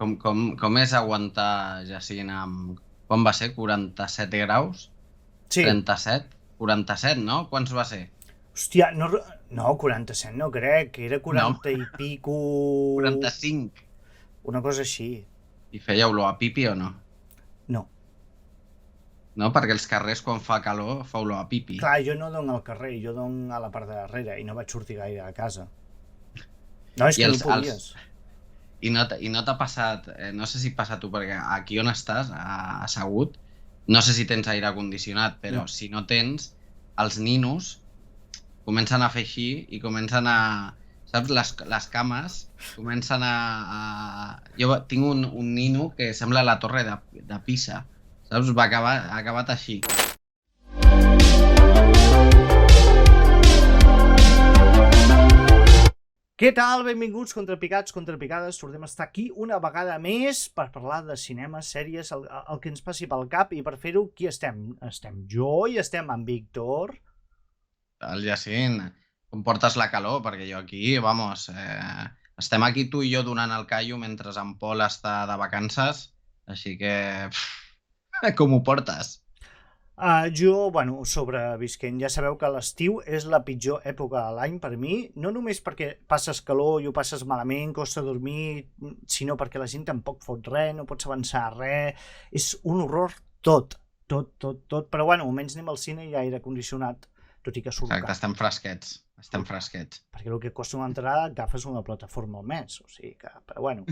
Com és aguantar, Jacint, amb... Quan va ser? 47 graus? Sí. 37? 47, no? Quants va ser? Hòstia, no, 47 no crec, era No, 40 i pico... 45. Una cosa així. I feia olor a pipi o no? No. No, perquè els carrers quan fa calor fa olor a pipi. Clar, jo no dono al carrer, jo dono a la part de darrere i no vaig sortir gaire a casa. No, és I que no els, els, podies. I no t'ha passat, no sé si passa tu, perquè aquí on estàs, assegut, no sé si tens aire condicionat, però No. si no tens, els ninos comencen a fer així i comencen a... Saps? Les cames comencen Jo tinc un nino que sembla la torre de Pisa, saps? Ha acabat així. Què tal? Benvinguts, contrapicats, contrapicades. Tornem a estar aquí una vegada més per parlar de cinema, sèries, el que ens passi pel cap. I per fer-ho, qui estem? Estem jo i estem amb Víctor. El Jacint, com portes la calor? Perquè jo aquí, vamos, estem aquí tu i jo donant el callo mentre en Pol està de vacances, així que... com ho portes? Jo, bueno, sobrevisquent. Ja sabeu que l'estiu és la pitjor època de l'any per mi, no només perquè passes calor i ho passes malament, costa dormir, sinó perquè la gent tampoc fot res, no pots avançar a res, és un horror tot. Però bueno, almenys anem al cine i aire condicionat, tot i que surt Exacte, car. estem fresquets. Perquè el que costa una entrada agafes una plataforma al mes, o sigui que, però bueno.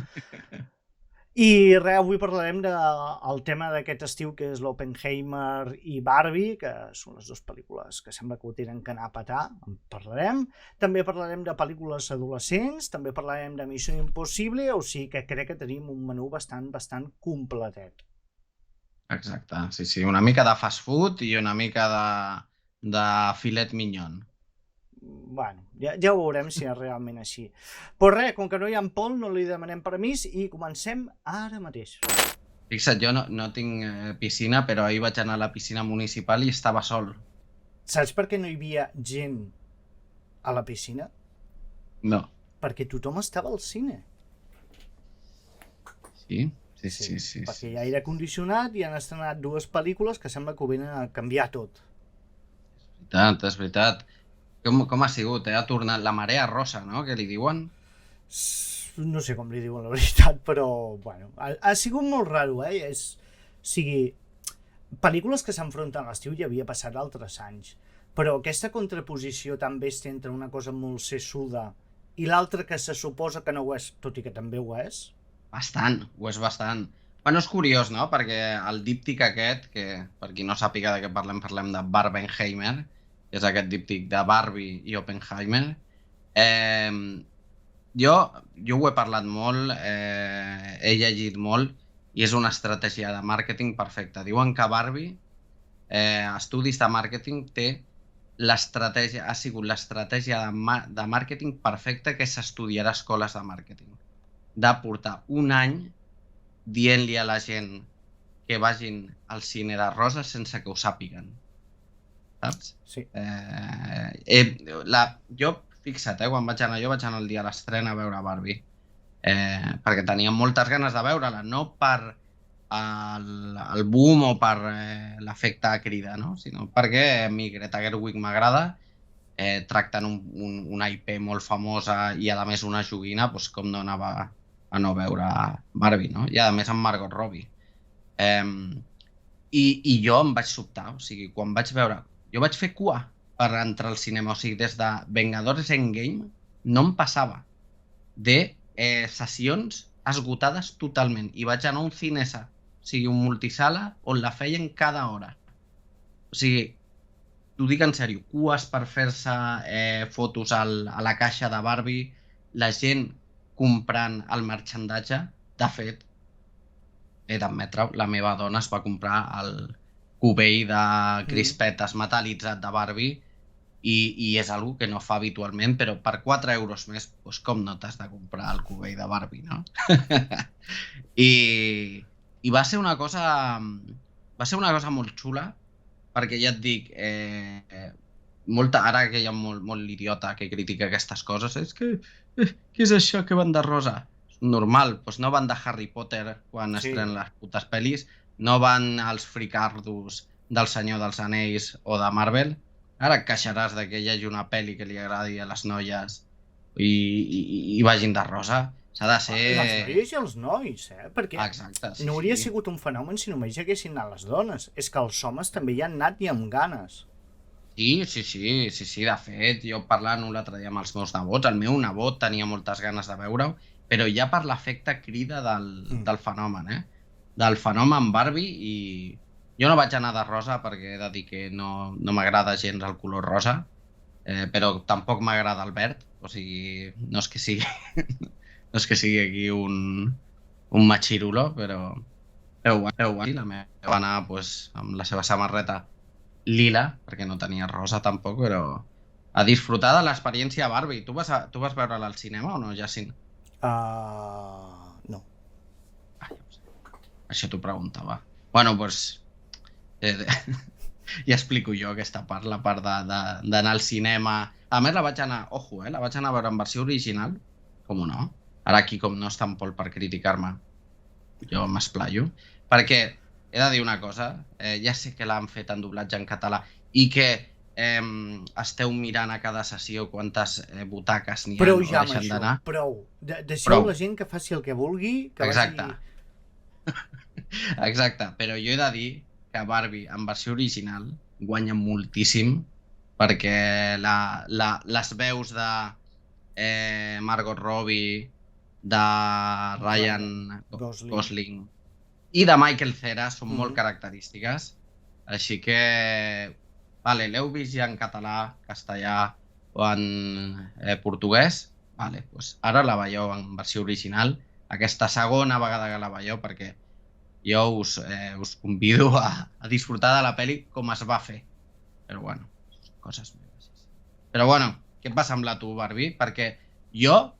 I res, avui parlarem del tema d'aquest estiu, que és l'Oppenheimer i Barbie, que són les dues pel·lícules que sembla que ho tenen que anar a petar, en parlarem. També parlarem de pel·lícules adolescents, també parlarem de Missió Impossible, o sigui que crec que tenim un menú bastant completet. Exacte, sí, una mica de fast food i una mica de filet mignon. Bueno, ja ho veurem si és realment així. Però res, com que no hi ha en Pol, no li demanem permís i comencem ara mateix. Fixa't, jo no tinc piscina, però ahir vaig anar a la piscina municipal i estava sol. Saps per què no hi havia gent a la piscina? No. Perquè tothom estava al cine. Sí. Perquè hi ha aire condicionat i han estrenat dues pel·lícules que sembla que ho venen a canviar tot. És veritat. Com ha sigut? Ha tornat la marea rosa, no?, que li diuen? No sé com li diuen la veritat, però bueno, ha sigut molt raro, o sigui, pel·lícules que s'enfronten a l'estiu ja havia passat altres anys, però aquesta contraposició tan bèstia entre una cosa molt sessuda i l'altra que se suposa que no ho és, tot i que també ho és. Bastant, ho és bastant. Bueno, és curiós, no?, perquè el díptic aquest, que per qui no sàpiga de què parlem de Barbenheimer, que és aquest díptic de Barbie i Oppenheimer. Jo ho he parlat molt, he llegit molt, i és una estratègia de màrqueting perfecta. Diuen que Barbie, estudis de màrqueting, ha sigut l'estratègia de màrqueting perfecta que s'estudiarà a escoles de màrqueting. De portar un any dient-li a la gent que vagin al cine de roses sense que ho sàpiguen. Saps? Sí. Jo, fixa't, quan vaig anar el dia de l'estrena a veure Barbie, perquè tenia moltes ganes de veure-la, no per el boom o per l'efecte crida, no?, sinó perquè a mi Greta Gerwig m'agrada, tractant una IP molt famosa i a més una joguina, doncs com no anava a no veure Barbie, no? I a més amb Margot Robbie. I jo em vaig sobtar, o sigui, quan vaig veure... Jo vaig fer cua per entrar al cinema, o sigui, des de Vengadores Endgame no em passava de sessions esgotades totalment, i vaig anar a un cinesa, o sigui, un multisala on la feien cada hora. O sigui, t'ho dic en sèrio, cues per fer-se fotos a la caixa de Barbie, la gent comprant el marxandatge. De fet, he d'admetre, la meva dona es va comprar el cubell de crispetes metal·litzat de Barbie i és algo que no fa habitualment, però per 4 euros més, doncs com no t'has de comprar el cubell de Barbie, no? I va ser una cosa molt xula, perquè ja et dic, ara que hi ha molt l'idiota que critica aquestes coses, és que què és això que van de rosa? És normal, doncs no van de Harry Potter quan Sí. estrenen les putes pel·lis, no van als fricardos del Senyor dels Anells o de Marvel. Ara et queixaràs de que hi hagi una pel·li que li agradi a les noies i vagin de rosa. S'ha de ser... Les noies i els nois, perquè Exacte, sí, no hauria sí. sigut un fenomen si només hi haguessin anat les dones. És que els homes també hi han anat i amb ganes. Sí, de fet, jo parlant l'altre dia amb els meus nebots, el meu nebot tenia moltes ganes de veure-ho, però ja per l'efecte crida del fenomen, del fenomen Barbie, i jo no vaig anar de rosa perquè he de dir que no m'agrada gens el color rosa, però tampoc m'agrada el verd, o sigui, no és que sigui, no és que sigui aquí un machirulo, però bueno, la meva va anar pues, amb la seva samarreta lila, perquè no tenia rosa tampoc, però a disfrutar de l'experiència Barbie. Tu vas veure-la al cinema o no, Jacint? No. Ja ho sé. Això t'ho preguntava. Bueno, doncs... ja explico jo aquesta part, la part d'anar al cinema. A més, la vaig anar a veure en versió original, com no? Ara aquí, com no està en Pol per criticar-me, jo m'esplaio, perquè he de dir una cosa, ja sé que l'han fet en doblatge en català i que esteu mirant a cada sessió quantes butaques n'hi ha o deixen d'anar. Prou. Deixeu la gent que faci el que vulgui. Exacte. Exacte, però jo he de dir que Barbie en versió original guanya moltíssim perquè les veus de Margot Robbie, de Ryan Gosling i de Michael Cera són molt característiques, així que vale, l'heu vist ja en català, castellà o en portuguès, vale, pues ara la veieu en versió original, aquesta segona vegada que la veieu, perquè jo us convido a disfrutar de la pel·li com es va fer, però bueno, coses meves. Però bueno, què et va semblar tu, Barbie? Perquè jo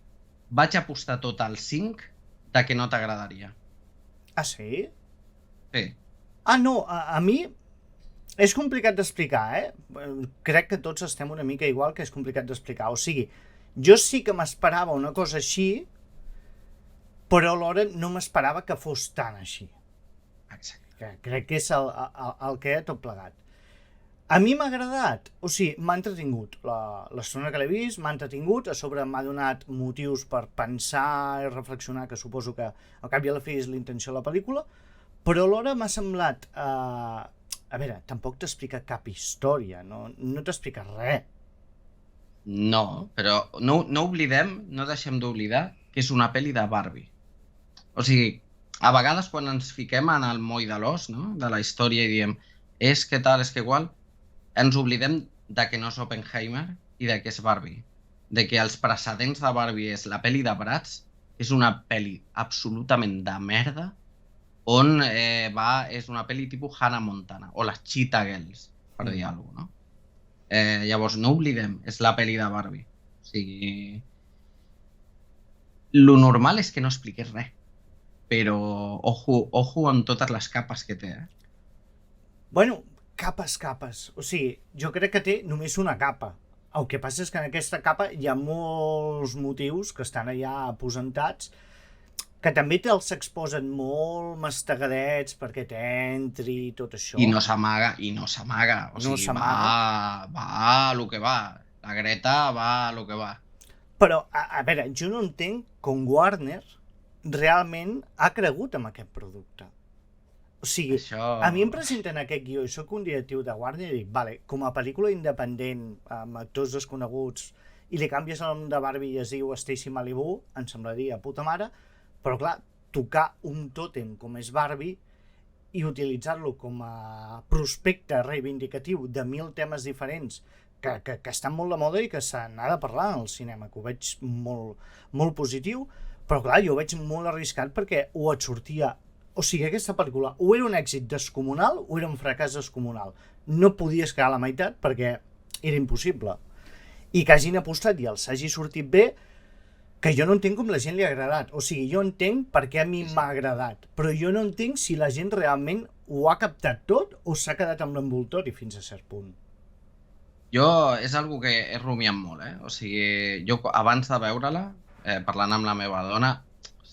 vaig apostar tot al 5 de que no t'agradaria. Ah, sí? Sí. Ah, no, a mi és complicat d'explicar, Crec que tots estem una mica igual, que és complicat d'explicar. O sigui, jo sí que m'esperava una cosa així, però alhora no m'esperava que fos tan així. Exacte. Crec que és el que he tot plegat. A mi m'ha agradat, o sigui, m'ha entretingut. L'estona que l'he vist m'ha entretingut, a sobre m'ha donat motius per pensar i reflexionar, que suposo que al cap i a la fi és la intenció de la pel·lícula, però alhora m'ha semblat... A veure, tampoc t'explica cap història, no t'explica res. No, però no oblidem, no deixem d'oblidar que és una pel·li de Barbie. O sigui, a vegades quan ens fiquem en el moll de l'os, no?, de la història i diem és que tal, és que igual, ens oblidem de que no és Oppenheimer i de que és Barbie. De que els precedents de Barbie és la pel·li de Bratz, que és una pel·li absolutament de merda, on és una pel·li tipus Hannah Montana, o les Cheetah Girls, per dir alguna cosa, no? Llavors, no oblidem, és la pel·li de Barbie. O sigui... Lo normal és que no expliqués res, però ojo amb totes les capes que té, Bueno, capes. O sigui, jo crec que té només una capa. El que passa és que en aquesta capa hi ha molts motius que estan allà aposentats, que també te'ls exposen molt mastegadets perquè t'entri i tot això. I no s'amaga. O sigui, va a lo que va. La Greta va a lo que va. Però, a veure, jo no entenc com Warner realment ha cregut en aquest producte. O sigui, a mi em presenten aquest guió i soc un directiu de Warner i dic, vale, com a pel·lícula independent, amb actors desconeguts, i li canvies el nom de Barbie i es diu Stacy Malibu, em semblaria puta mare, però clar, tocar un tòtem com és Barbie i utilitzar-lo com a prospecte reivindicatiu de 1000 temes diferents que estan molt de moda i que se n'ha de parlar al cinema, que ho veig molt positiu, però clar, jo ho veig molt arriscat perquè o et sortia... O sigui, aquesta pel·lícula o era un èxit descomunal o era un fracàs descomunal. No podies quedar a la meitat perquè era impossible. I que hagin apostat i els hagi sortit bé, que jo no entenc com la gent li ha agradat. O sigui, jo entenc per què a mi m'ha agradat, però jo no entenc si la gent realment ho ha captat tot o s'ha quedat amb l'envoltori fins a cert punt. Jo és algo que he rumiat molt, O sigui, jo abans de veure-la, parlant amb la meva dona,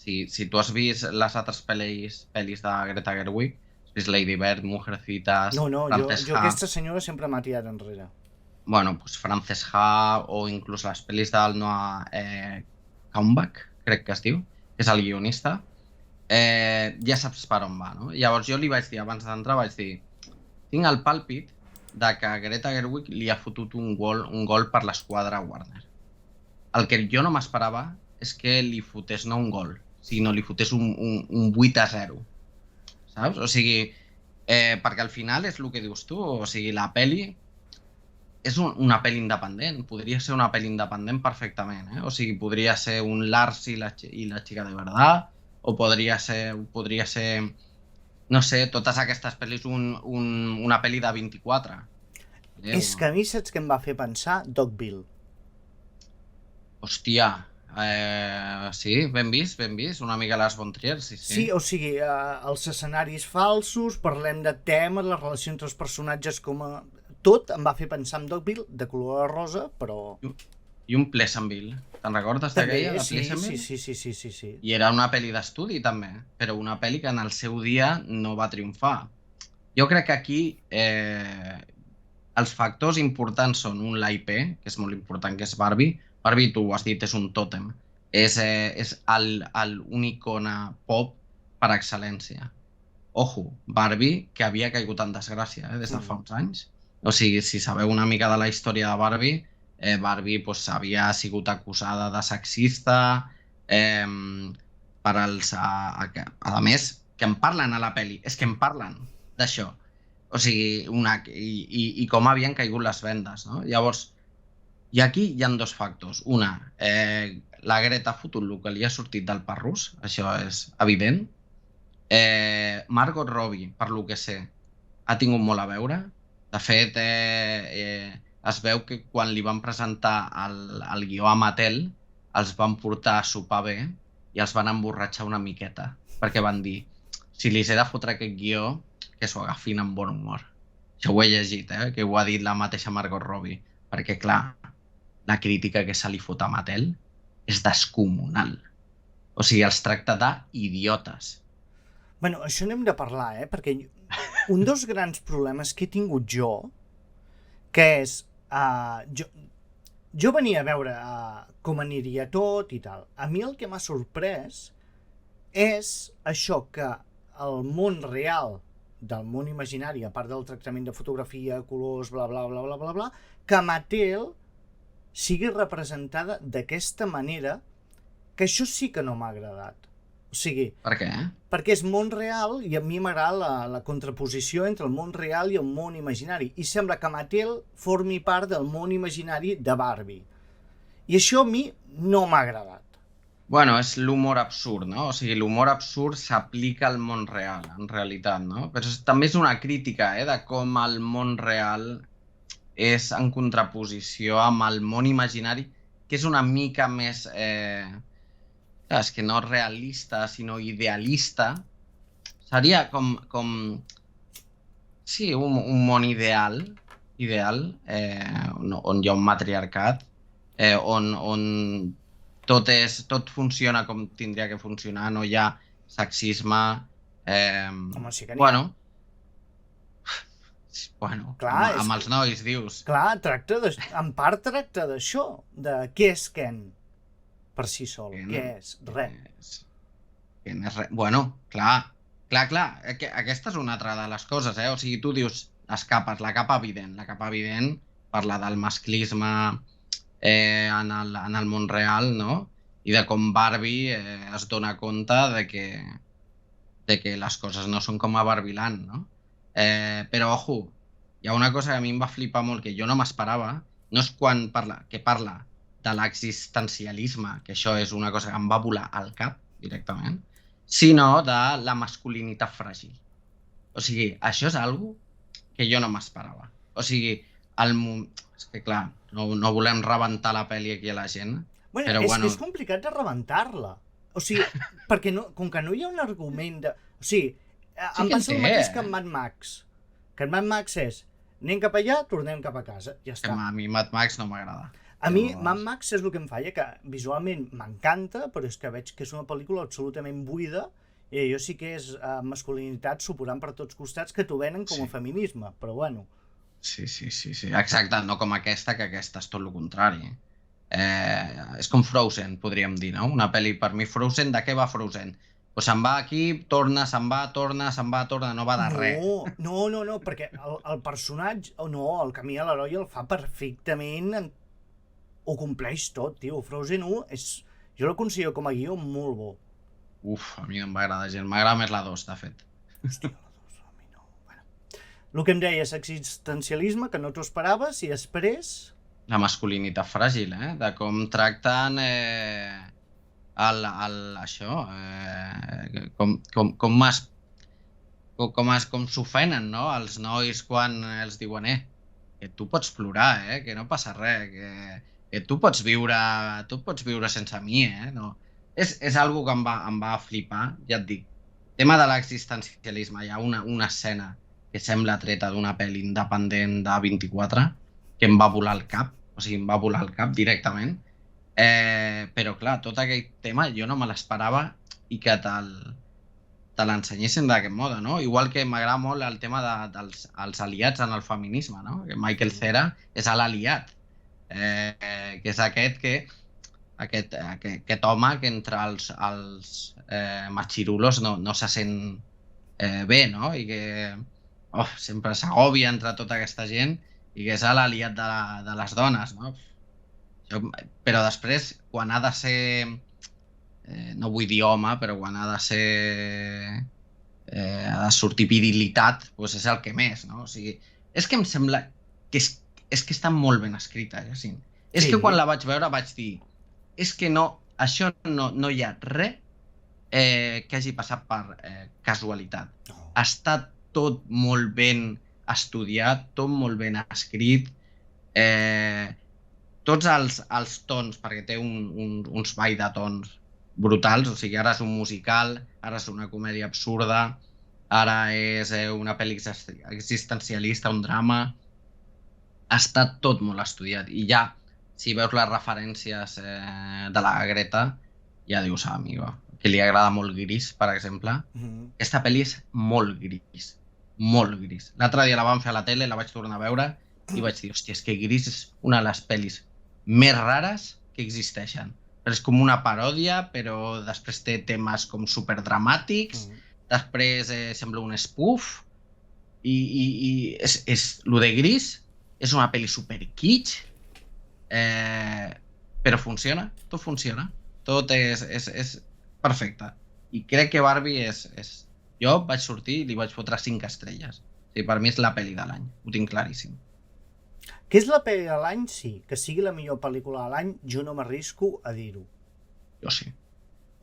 Si tu has vist les altres pel·lis de Greta Gerwig, has vist Lady Bird, Mujercitas, No, Frances jo Ha, aquesta senyora sempre m'ha tirat enrere. bueno, pues Frances Ha o inclús les pel·lis del Noah Baumbach, crec que es diu, que és el guionista, ja saps per on va, no? Llavors jo li vaig dir, abans d'entrar, vaig dir, tinc el pàlpit de que Greta Gerwig li ha fotut un gol per l'esquadra Warner. El que jo no m'esperava és que li fotés no un gol, sinó li fotés un 8-0, saps? O sigui, perquè al final és el que dius tu, o sigui, la peli és una pel·li independent, podria ser una pel·li independent perfectament, o sigui, podria ser un Lars i la xica de verdad, o podria ser, no sé, totes aquestes pel·lis, una pel·li de 24. És que a mi saps què em va fer pensar? Dogville. Hòstia, sí, ben vist, una mica les Von Trier, sí. Sí, o sigui, els escenaris falsos, parlem de temes, la relació entre els personatges com a... Tot em va fer pensar en Dogville, de color rosa, però... I un Pleasantville, te'n recordes d'aquella, de Pleasantville? Sí. I era una pel·li d'estudi, també, però una pel·li que en el seu dia no va triomfar. Jo crec que aquí els factors importants són l'IP, que és molt important, que és Barbie. Barbie, tu ho has dit, és un tòtem. És un icona pop per excel·lència. Ojo, Barbie, que havia caigut en desgràcia des de fa uns anys. O sigui, si sabeu una mica de la història de Barbie, Barbie havia sigut acusada de sexista, per als... A més, que en parlen a la pel·li, és que en parlen d'això. O sigui, i com havien caigut les vendes, no? Llavors, i aquí hi ha dos factors. Una, la Greta ha fotut el que li ha sortit del parrús, això és evident. Margot Robbie, per lo que sé, ha tingut molt a veure. De fet, es veu que quan li van presentar el guió a Mattel, els van portar a sopar bé i els van emborratxar una miqueta, perquè van dir, si li he de fotre aquest guió, que s'ho agafin amb bon humor. Això ho he llegit, que ho ha dit la mateixa Margot Robbie, perquè, clar, la crítica que se li fot a Mattel és descomunal. O sigui, els tracta d'idiotes. Bueno, això n'hem de parlar, perquè un dels grans problemes que he tingut jo, que és... Jo venia a veure com aniria tot i tal. A mi el que m'ha sorprès és això, que el món real del món imaginari, a part del tractament de fotografia, colors, bla, bla, bla, bla, bla, bla, que Mattel sigui representada d'aquesta manera, que això sí que no m'ha agradat. O sigui... Per què? Perquè és món real i a mi m'agrada la contraposició entre el món real i el món imaginari. I sembla que Mattel formi part del món imaginari de Barbie. I això a mi no m'ha agradat. Bueno, és l'humor absurd, no? O sigui, l'humor absurd s'aplica al món real, en realitat, no? Però també és una crítica, de com el món real és en contraposició amb el món imaginari, que és una mica més... és que no realista, sinó idealista. Seria com sí, un món ideal, on hi ha un matriarcat, on tot funciona com tindria que funcionar, no hi ha sexisme... Home, sí que n'hi ha. Bueno, clar, amb els nois, dius. Clar, en part tracta d'això, de què és Ken per si sol, què és? Res. Ken és res. Bueno, clar, aquesta és una altra de les coses, o sigui, tu dius les capes, la capa evident parla del masclisme en el món real, no? I de com Barbie es dona compte de que les coses no són com a Barbieland, no? Però, ojo, hi ha una cosa que a mi em va flipar molt, que jo no m'esperava, no és quan parla de l'existencialisme, que això és una cosa que em va volar al cap, directament, sinó de la masculinitat fràgil. O sigui, això és algo que jo no m'esperava. O sigui, és que clar, no volem rebentar la pel·li aquí a la gent, però que és complicat de rebentar-la. O sigui, perquè com que no hi ha un argument de... O sigui, em passa el mateix que en Mad Max. Que en Mad Max és, anem cap allà, tornem cap a casa, ja està. A mi Mad Max no m'agrada. A mi, Mad Max és el que em falla, que visualment m'encanta, però és que veig que és una pel·lícula absolutament buida i allò sí que és masculinitat suporant per tots costats que t'ho venen com a feminisme, però bueno. Sí, exacte, no com aquesta, que aquesta és tot el contrari. És com Frozen, podríem dir, no? Una pel·li, per mi, Frozen, de què va Frozen? Pues se'n va aquí, torna, se'n va, torna, no va de res. No, perquè el personatge, el camí a l'heroi el fa perfectament, ho compleix tot, tio. Frozen 1 jo el considero com a guió molt bo. A mi no m'agrada gens, m'agrada més la 2, de fet. Hòstia, la 2, a mi no. Bueno. El que em deies, existencialisme, que no t'ho esperaves, i després... La masculinitat fràgil, de com tracten com s'ofenen, no? Els nois quan els diuen que tu pots plorar, que no passa res, que tu pots viure sense mi, no? És algo que em va flipar, ja et dic. Tema de l'existencialisme, hi ha una escena que sembla treta d'una pel·li independent de 24 que em va volar el cap, o sigui, em va volar el cap directament. Però clar, tot aquell tema jo no me l'esperava i que te l'ensenyessin d'aquest mode, no? Igual que m'agrada molt el tema dels aliats en el feminisme, no? Que Michael Cera és l'aliat, que és aquest home que entre els machirulos no se sent bé, no? I que sempre s'agòbia entre tota aquesta gent i que és l'aliat de les dones, no? Però després, quan ha de ser, no vull dir home, però quan ha de ser, ha de sortir virilitat, doncs és el que més, no? O sigui, és que em sembla que és que està molt ben escrita, Jacint. És que quan la vaig veure vaig dir, és que això no hi ha res que hagi passat per casualitat. Està tot molt ben estudiat, tot molt ben escrit, tots els tons, perquè té uns ball de tons brutals, o sigui, ara és un musical, ara és una comèdia absurda, ara és una pel·li existencialista, un drama, està tot molt estudiat i ja, si veus les referències de la Greta, ja dius, amigo, que li agrada molt Gris, per exemple. Aquesta pel·li és molt gris, molt gris. L'altre dia la vam fer a la tele, la vaig tornar a veure i vaig dir, hòstia, és que Gris és una de les pel·lis més rares que existeixen. Però és com una paròdia, però després té temes com superdramàtics, després sembla un spoof, i lo de Gris és una pel·li super kitsch, però funciona, tot és perfecte. I crec que Barbie jo vaig sortir i li vaig fotre 5 estrelles. O sigui, per mi és la pel·li de l'any, ho tinc claríssim. Que és la pel·li de l'any, sí. Que sigui la millor pel·lícula de l'any, jo no m'arrisco a dir-ho. Jo sí.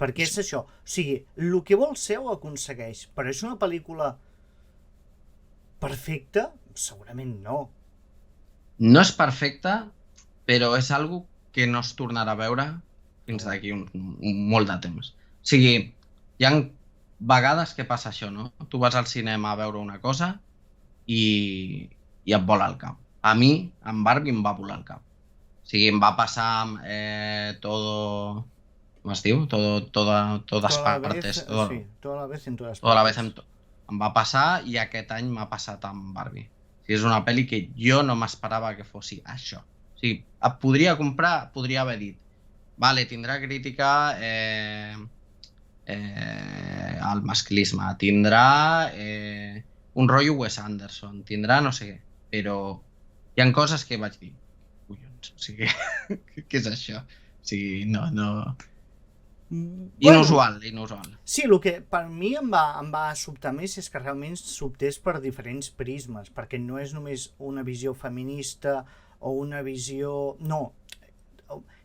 Perquè és això. O sigui, el que vol ser ho aconsegueix, però és una pel·lícula perfecta? Segurament no. No és perfecta, però és algo que no es tornarà a veure fins d'aquí molt de temps. O sigui, hi ha vegades que passa això, no? Tu vas al cinema a veure una cosa i et vola el cap. A mi, amb Barbie, em va volar el cap. O sigui, em va passar todo... Com es diu? Todas partes. Sí, toda la vez en todas partes. Toda la vez em va passar i aquest any m'ha passat amb Barbie. O sigui, és una pel·li que jo no m'esperava que fos això. O sigui, et podria comprar, podria haver dit, vale, tindrà crítica al masclisme, tindrà un rotllo Wes Anderson, tindrà no sé què, però hi ha coses que vaig dir, collons, o sigui, què és això? O sigui, no... Inusual. Sí, el que per mi em va sobtar més és que realment sobtés per diferents prismes, perquè no és només una visió feminista o una visió... No,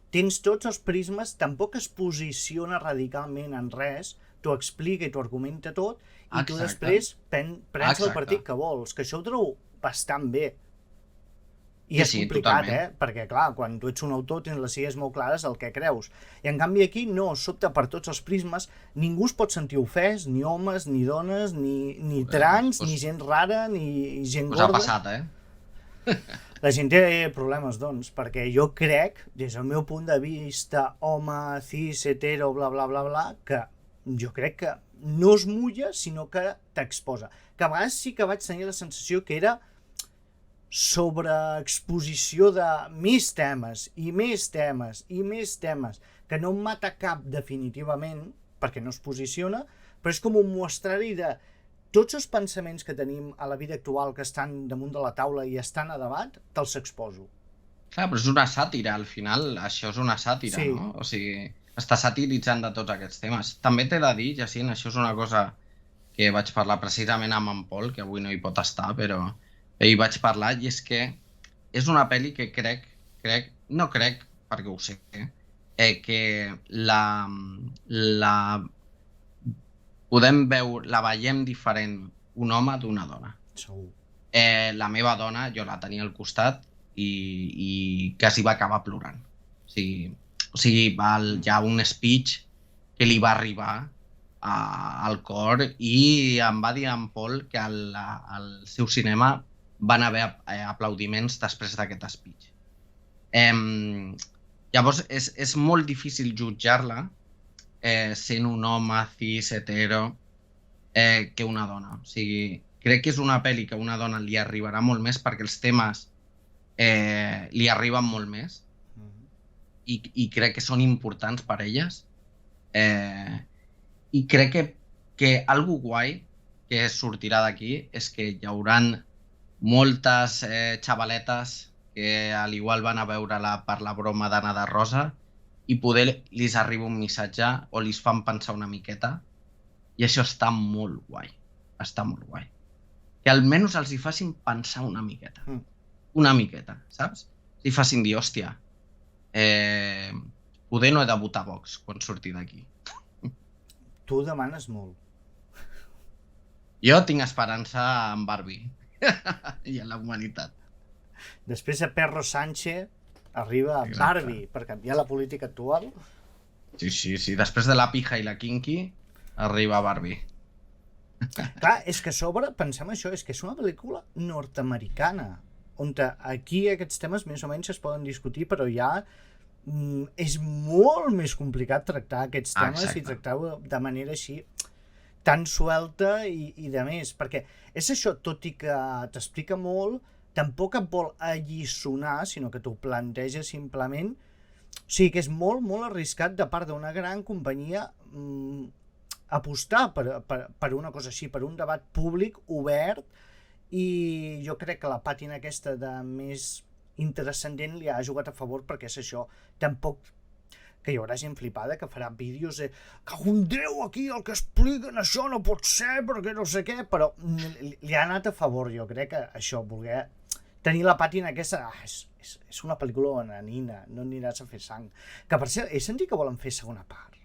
tens tots els prismes, tampoc es posiciona radicalment en res, t'ho explica i t'ho argumenta tot, i tu després prens el partit que vols, que això ho trobo bastant bé. I és complicat, perquè clar, quan tu ets un autor tens les idees molt clares del que creus. I en canvi aquí no, sobta per tots els prismes, ningú es pot sentir ofès, ni homes, ni dones, ni trans, ni gent rara, ni gent gorda. Us ha passat, La gent té problemes, doncs, perquè jo crec, des del meu punt de vista, home, cis, hetero, bla, bla, bla, bla, que jo crec que no es mulla, sinó que t'exposa. Que a vegades sí que vaig tenir la sensació que era sobreexposició de més temes, i més temes, i més temes, que no en mata cap definitivament, perquè no es posiciona, però és com un mostrari de tots els pensaments que tenim a la vida actual que estan damunt de la taula i estan a debat, te'ls exposo. Clar, però és una sàtira, al final, això és una sàtira, Sí. no? O sigui, està satiritzant de tots aquests temes. També t'he de dir, Jacint, això és una cosa que vaig parlar precisament amb en Pol, que avui no hi pot estar, però hi vaig parlar, i és que és una pel·li que no crec, perquè ho sé, que la la veiem diferent un home d'una dona. Segur. La meva dona, jo la tenia al costat i quasi va acabar plorant. O sigui hi ha un speech que li va arribar al cor i em va dir en Pol que al seu cinema van haver aplaudiments després d'aquest speech. Llavors és molt difícil jutjar-la sent un home cis, hetero, que una dona. O sigui, crec que és una pel·li que a una dona li arribarà molt més perquè els temes li arriben molt més i crec que són importants per elles. I crec que algo guai que sortirà d'aquí és que hi hauran moltes xavaletes que al igual van a veure-la per la broma d'Anna de Rosa i poder li arriba un missatge o li fan pensar una miqueta, i això està molt guai. Està molt guai. Que almenys els hi facin pensar una miqueta. Una miqueta, saps? Si facin dir, hòstia, poder no he de votar Vox quan surti d'aquí. Tu demanes molt. Jo tinc esperança en Barbie i en la humanitat. Després de Perro Sánchez arriba Barbie per canviar la política actual. Sí. Després de la pija i la kinky, arriba Barbie. Clar, és que a sobre, pensem això, és que és una pel·lícula nord-americana, on aquí aquests temes més o menys es poden discutir, però ja és molt més complicat tractar aquests temes i tractar-ho de manera així tan suelta i de més, perquè és això, tot i que t'explica molt, tampoc et vol alliçonar, sinó que t'ho planteja simplement. O sigui que és molt, molt arriscat de part d'una gran companyia apostar per una cosa així, per un debat públic obert, i jo crec que la pàtina aquesta de més intrascendent li ha jugat a favor, perquè és això, tampoc que hi haurà gent flipada que farà vídeos de cago en Déu, aquí el que expliquen això no pot ser perquè no sé què, però li ha anat a favor, jo crec que això, voler tenir la pàtina aquesta, és una pel·lícula nanina, no aniràs a fer sang. Que per cert, he sentit que volen fer segona part.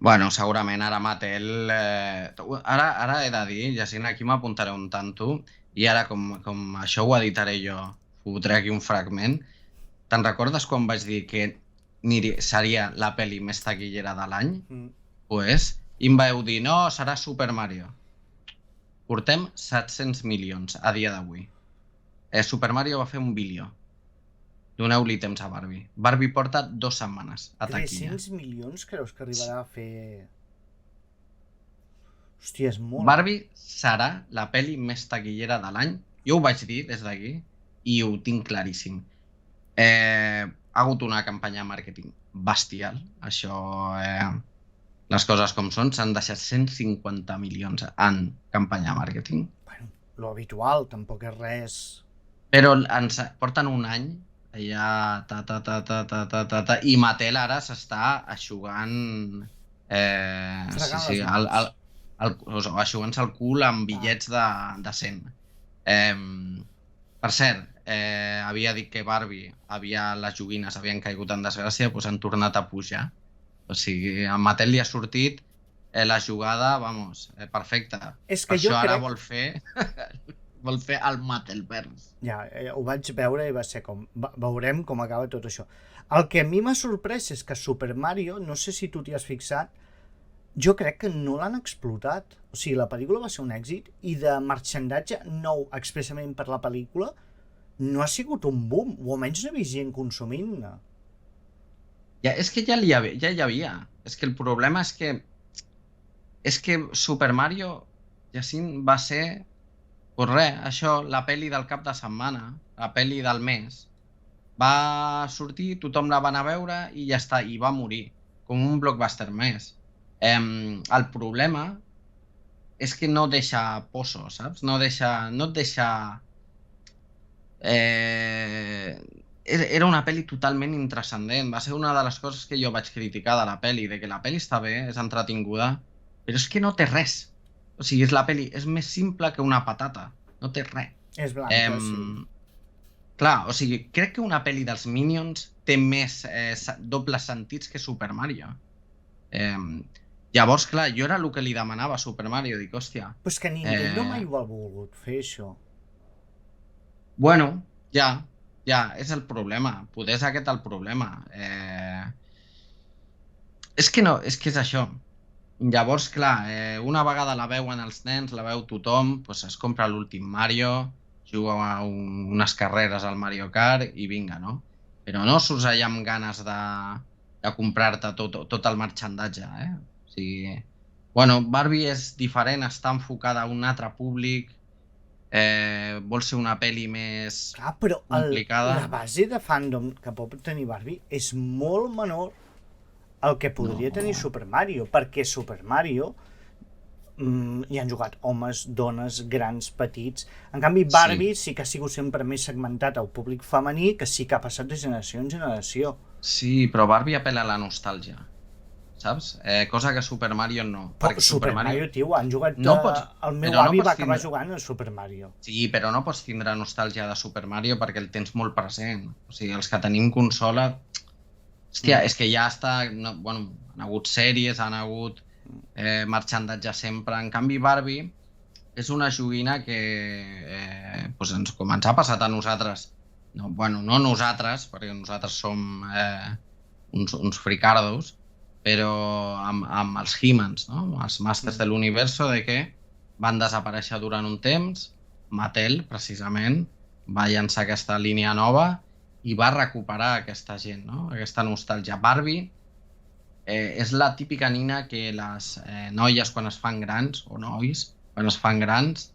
Bueno, segurament ara Mattel... Ara he de dir, Jacint, aquí m'apuntaré un tanto, i ara com això ho editaré jo, fotré aquí un fragment. Te'n recordes quan vaig dir que seria la pel·li més taquillera de l'any? Pues, i em vau dir, no, serà Super Mario. Portem 700 milions a dia d'avui. Super Mario va fer 1 bilió. Doneu-li temps a Barbie. Barbie porta 2 setmanes a taquilla. 300 milions creus que arribarà a fer... Hòstia, és molt... Barbie serà la pel·li més taquillera de l'any. Jo ho vaig dir des d'aquí i ho tinc claríssim. Ha hagut una campanya de màrqueting bestial. Això, les coses com són, s'han deixat 150 milions en campanya de màrqueting. Bueno, lo habitual, tampoc és res... Però ens porten un any allà, i Mattel ara s'està eixugant eixugant-se el cul amb bitllets de 100. Per cert, havia dit que Barbie, les joguines havien caigut en desgràcia, doncs han tornat a pujar. O sigui, a Mattel li ha sortit la jugada, vamos, perfecta. És que això jo ara crec... vol fer el Mattelverse. Ja, ho vaig veure i va ser com... Veurem com acaba tot això. El que a mi m'ha sorprès és que Super Mario, no sé si tu t'hi has fixat, jo crec que no l'han explotat. O sigui, la pel·lícula va ser un èxit i de marxandatge nou expressament per la pel·lícula no ha sigut un boom, o almenys no he vist gent consumint-ne. Ja, és que ja hi havia. És que el problema és que Super Mario, Jacint, va ser, pues res, això, la pel·li del cap de setmana, la pel·li del mes. Va sortir, tothom la va anar a veure i ja està, i va morir, com un blockbuster més. El problema és que no deixa poso, saps? No et deixa... Era una pel·li totalment intranscendent. Va ser una de les coses que jo vaig criticar de la pel·li, de que la pel·li està bé, és entretinguda, però és que no té res. O sigui, la pel·li és més simple que una patata. No té res. És blanca, sí. Clar, o sigui, crec que una pel·li dels Minions té més dobles sentits que Super Mario. Llavors, clar, jo era el que li demanava a Super Mario, dic, hòstia... Però és que Nintendo mai ho ha volgut fer, això. Bueno, ja, és el problema. Poder és aquest el problema. És que no, és que és això. Llavors, clar, una vegada la veuen els nens, la veu tothom, doncs es compra l'últim Mario, juga a unes carreres al Mario Kart i vinga, no? Però no surts allà amb ganes de comprar-te tot el marxandatge, O sigui... Bueno, Barbie és diferent, està enfocada a un altre públic, vol ser una pel·li més complicada. La base de fandom que pot tenir Barbie és molt menor al que podria tenir Super Mario, perquè Super Mario hi han jugat homes, dones, grans, petits. En canvi, Barbie sí que ha sigut sempre més segmentat al públic femení, que sí que ha passat de generació en generació. Sí, però Barbie apel·la a la nostàlgia, saps? Cosa que Super Mario no. Però Super Mario, tio, han jugat... El meu avi va acabar jugant a Super Mario. Sí, però no pots tindre nostàlgia de Super Mario perquè el tens molt present. O sigui, els que tenim consola... Hòstia, és que ja està... Bueno, han hagut sèries, han hagut marxandatge sempre. En canvi, Barbie és una joguina que com ens ha passat a nosaltres. No nosaltres, perquè nosaltres som uns fricardos, però amb els He-Mans, no? Els màsters de l'universo, de que van desaparèixer durant un temps, Mattel, precisament, va llançar aquesta línia nova i va recuperar aquesta gent, no? Aquesta nostàlgia. Barbie és la típica nina que les noies quan es fan grans, o nois, quan es fan grans,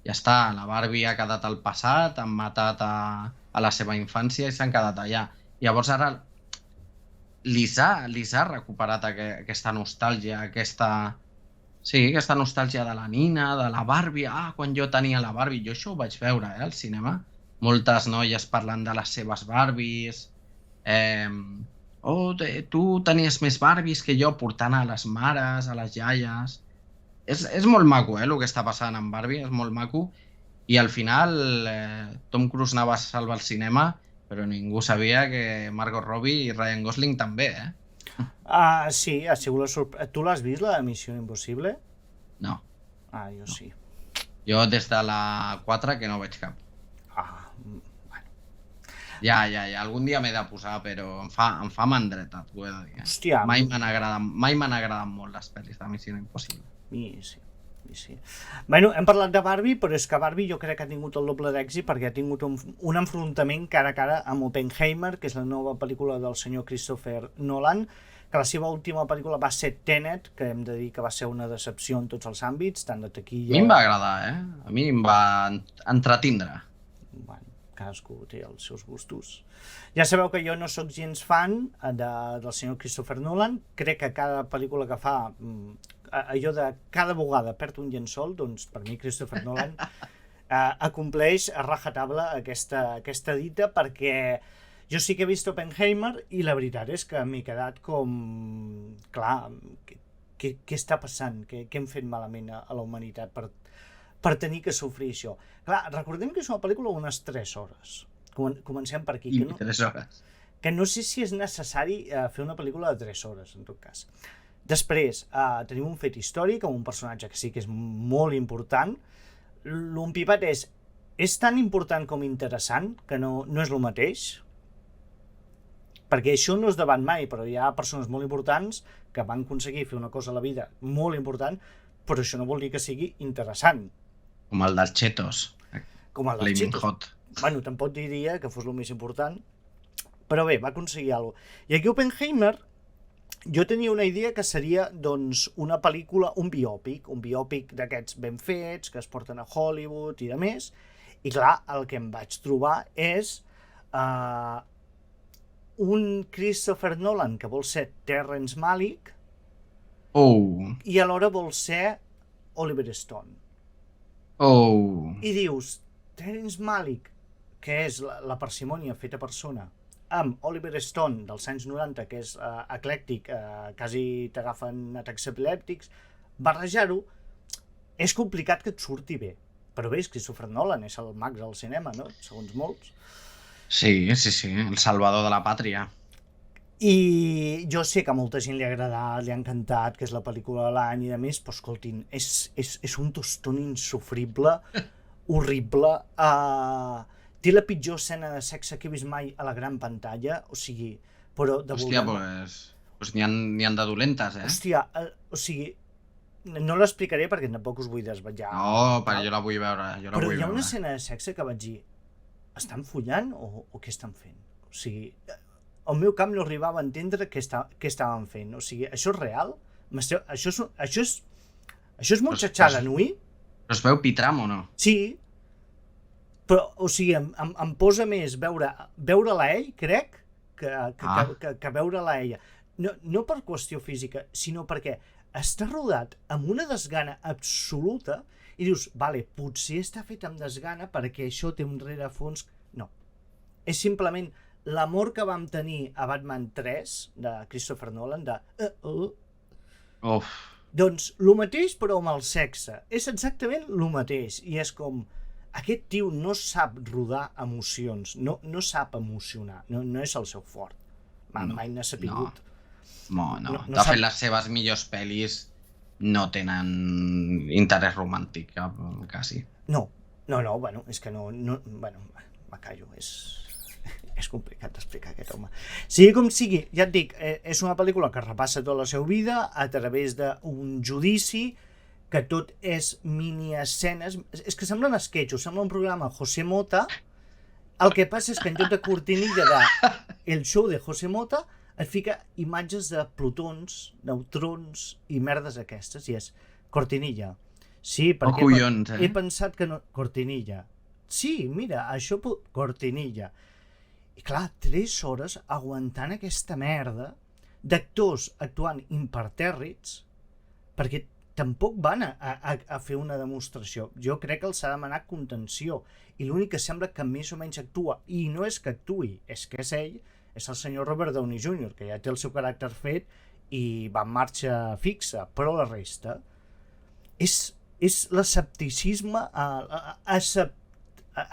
ja està, la Barbie ha quedat al passat, han matat a la seva infància i s'han quedat allà. Llavors ara li ha recuperat aquesta nostàlgia, aquesta nostàlgia de la nina, de la Barbie. Quan jo tenia la Barbie, jo això ho vaig veure al cinema. Moltes noies parlant de les seves Barbies. Tu tenies més Barbies que jo, portant a les mares, a les iaies. És molt maco, el que està passant amb Barbie, és molt maco. I al final Tom Cruise anava a salvar el cinema, però ningú sabia que Margot Robbie i Ryan Gosling també, Sí, ha sigut la sorpresa. Tu l'has vist, la Missió Impossible? No. Jo sí. Jo des de la 4 que no veig cap. Bueno. Ja, algun dia m'he de posar, però em fa mandreta, t'ho he de dir. Hòstia. Mai m'han agradat molt les pel·lis de Missió Impossible. Sí. Bueno, hem parlat de Barbie, però és que Barbie jo crec que ha tingut el doble d'èxit perquè ha tingut un enfrontament cara a cara amb Oppenheimer, que és la nova pel·lícula del senyor Christopher Nolan, que la seva última pel·lícula va ser Tenet, que hem de dir que va ser una decepció en tots els àmbits, tant de taquilla... A mi em va agradar, A mi em va entretindre. Bueno, cadascú té els seus gustos. Ja sabeu que jo no sóc gens fan del senyor Christopher Nolan. Crec que cada pel·lícula que fa, allò de cada vegada perd un llençol, doncs per mi Christopher Nolan acompleix a rajatabla aquesta dita, perquè jo sí que he vist Oppenheimer i la veritat és que m'he quedat com... Clar, què està passant? Què hem fet malament a la humanitat per tenir que sofrir això? Clar, recordem que és una pel·lícula d'unes 3 hores. Comencem per aquí. 3 hores. Que no sé si és necessari fer una pel·lícula de 3 hores, en tot cas. Després, tenim un fet històric amb un personatge que sí que és molt important. L'empipat és tan important com interessant, que no és el mateix, perquè això no es debat mai, però hi ha persones molt importants que van aconseguir fer una cosa a la vida molt important, però això no vol dir que sigui interessant. Com el dels Cheetos. Com el dels Cheetos. bueno, tampoc diria que fos el més important, però bé, va aconseguir alguna cosa. I aquí Oppenheimer, jo tenia una idea que seria, doncs, una pel·lícula, un biòpic d'aquests ben fets, que es porten a Hollywood i de més, i clar, el que em vaig trobar és un Christopher Nolan que vol ser Terrence Malick i alhora vol ser Oliver Stone. I dius, Terrence Malick, que és la parsimònia feta persona, amb Oliver Stone dels anys 90, que és eclèctic, quasi t'agafen atacs epilèptics, barrejar-ho és complicat que et surti bé. Però bé, és Christopher Nolan, és el Max del cinema, no? Segons molts. Sí, el salvador de la pàtria. I jo sé que a molta gent li ha agradat, li ha encantat, que és la pel·lícula de l'any i de més, però escoltin, és un tostón insofrible, horrible, té la pitjor escena de sexe que he vist mai a la gran pantalla, o sigui, però de Hòstia, pues n'hi ha de dolentes, eh? Hòstia, o sigui, no l'explicaré perquè tampoc us vull desvetllar. No, però jo la vull veure, Però hi ha una escena de sexe que vaig dir, estan follant o què estan fent? O sigui, el meu cap no arribava a entendre què estaven fent. O sigui, això és real? Això és motxatxada, Nui? Però es veu Pitram o no? Sí, però, o sigui, em posa més veure-la ell, crec, que veure-la ella. No per qüestió física, sinó perquè està rodat amb una desgana absoluta i dius, vale, potser està fet amb desgana perquè això té un rerefons. No, és simplement l'amor que vam tenir a Batman 3 de Christopher Nolan doncs el mateix però amb el sexe, és exactament el mateix i és com, aquest tio no sap rodar emocions, no sap emocionar, no és el seu fort, mai n'ha sapigut. No. De fet, les seves millors pel·lis no tenen interès romàntic, quasi. No, bueno, és que bueno, me callo, és complicat d'explicar aquest home. Sigui com sigui, ja et dic, és una pel·lícula que repassa tota la seva vida a través d'un judici, que tot és mini-escenes, és que sembla un esquetxo, sembla un programa José Mota, el que passa és que en lloc de cortinilla de El show de José Mota, et fica imatges de plutons, neutrons i merdes aquestes, i és cortinilla. Sí, perquè collons, he pensat que no... Cortinilla. Sí, mira, això... Cortinilla. I clar, 3 hores aguantant aquesta merda d'actors actuant impertèrrits perquè tampoc van a fer una demostració. Jo crec que els ha demanat contenció i l'únic que sembla que més o menys actua, i no és que actuï, és que és ell, és el senyor Robert Downey Jr., que ja té el seu caràcter fet i va en marxa fixa, però la resta és l'escepticisme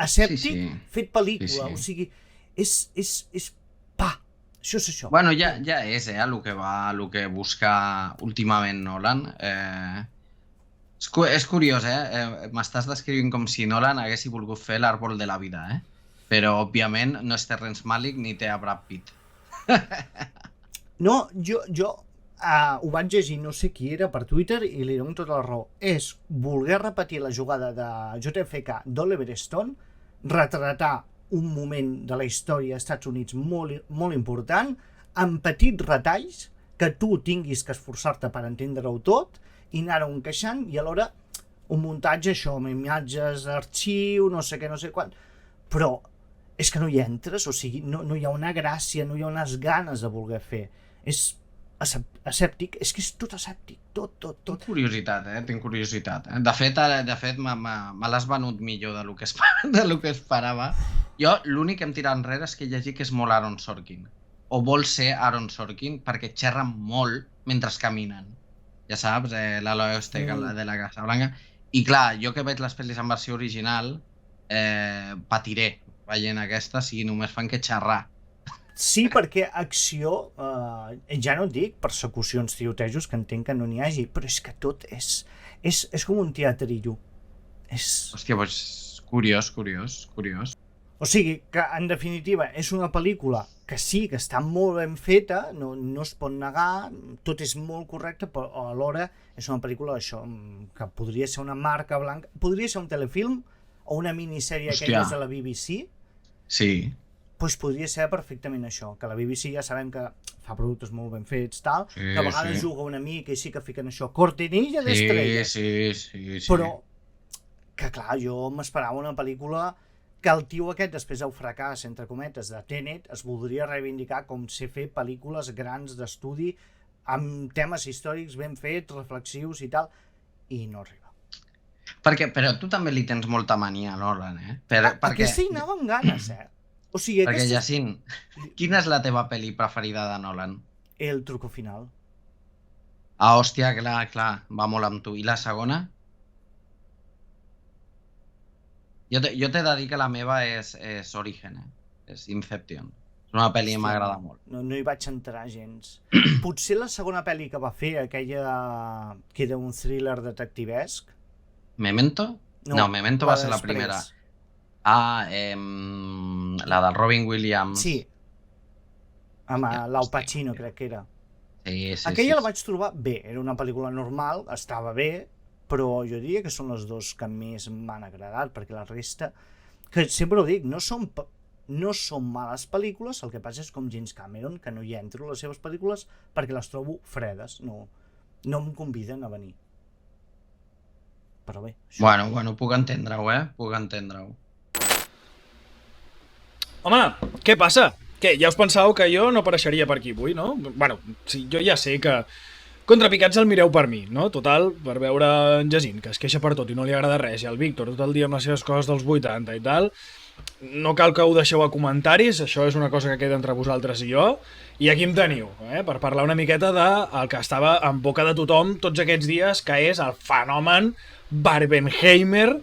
escèptic fet pel·lícula, o sigui, és pa, això és això. Bueno, ja és, el que busca últimament Nolan. És curiós, m'estàs descrivint com si Nolan hagués volgut fer l'àrbol de la vida, però òbviament no és Terrence Malick ni té a Brad Pitt. No, jo ho vaig llegir, no sé qui era, per Twitter, i li dono tota la raó. És voler repetir la jugada de JFK d'Oliver Stone, retratar un moment de la història als Estats Units molt important, amb petits retalls, que tu tinguis que esforçar-te per entendre-ho tot, i anar-ho encaixant, i alhora un muntatge, això, amb imatges d'arxiu, no sé què, no sé quant, però és que no hi entres, o sigui, no hi ha una gràcia, no hi ha unes ganes de voler fer. És escèptic, és que és tot escèptic, tot. Tinc curiositat. De fet, me l'has venut millor del que esperava. Jo l'únic que em tira enrere és que llegir que és molt Aaron Sorkin, o vol ser Aaron Sorkin, perquè xerren molt mentre caminen. Ja saps, l'Aloe Ostega de la Casa Blanca. I clar, jo que veig les pel·lis en versió original, patiré veient aquesta si només fan que xerrar. Sí, perquè acció, ja no et dic persecucions, tirotejos, que entenc que no n'hi hagi, però és que tot és com un teatrillo. Hòstia, doncs curiós. O sigui, que en definitiva és una pel·lícula que sí, que està molt ben feta, no es pot negar, tot és molt correcte, però alhora és una pel·lícula això, que podria ser una marca blanca, podria ser un telefilm o una minissèrie Hòstia. aquelles de la BBC, Sí. doncs podria ser perfectament això, que la BBC ja sabem que fa productes molt ben fets, tal, Sí, que a vegades sí. juga una mica i sí que fiquen això, cortinilla Sí, d'estrelles. sí. Però, que clar, jo m'esperava una pel·lícula que el tio aquest, després del fracàs, entre cometes, de Tenet, es voldria reivindicar com ser fer pel·lícules grans d'estudi amb temes històrics ben fets, reflexius i tal, i no arriba. Però tu també li tens molta mania a Nolan, perquè... Aquesta hi anava amb ganes, O sigui, Perquè, aquesta... Jacint, quina és la teva pel·li preferida de Nolan? El truco final. Ah, hòstia, clar, va molt amb tu. I la segona? Jo t'he de dir que la meva és Origen, és Inception. És una pel·li que m'agrada molt. No hi vaig entrar gens. Potser la segona pel·li que va fer, aquella que era un thriller detectivesc... Memento? No, Memento va ser la primera. Ah, la del Robin Williams. Sí. Amb l'Al Pacino, crec que era. Sí. Aquella la vaig trobar bé, era una pel·lícula normal, estava bé, però jo diria que són les dues que més m'han agradat, perquè la resta, que sempre ho dic, no són males pel·lícules, el que passa és com James Cameron, que no hi entro a les seves pel·lícules perquè les trobo fredes, no em conviden a venir. Però bé. Bueno, puc entendre-ho, Puc entendre-ho. Home, què passa? Què, ja us pensàveu que jo no apareixeria per aquí avui, no? Bueno, sí, jo ja sé que contrapicats el mireu per mi, no? Total, per veure en Jacint, que es queixa per tot i no li agrada res, i el Víctor tot el dia amb les seves coses dels 80 i tal, no cal que ho deixeu a comentaris, això és una cosa que queda entre vosaltres i jo, i aquí em teniu, per parlar una miqueta del que estava en boca de tothom tots aquests dies, que és el fenomen Barbenheimer.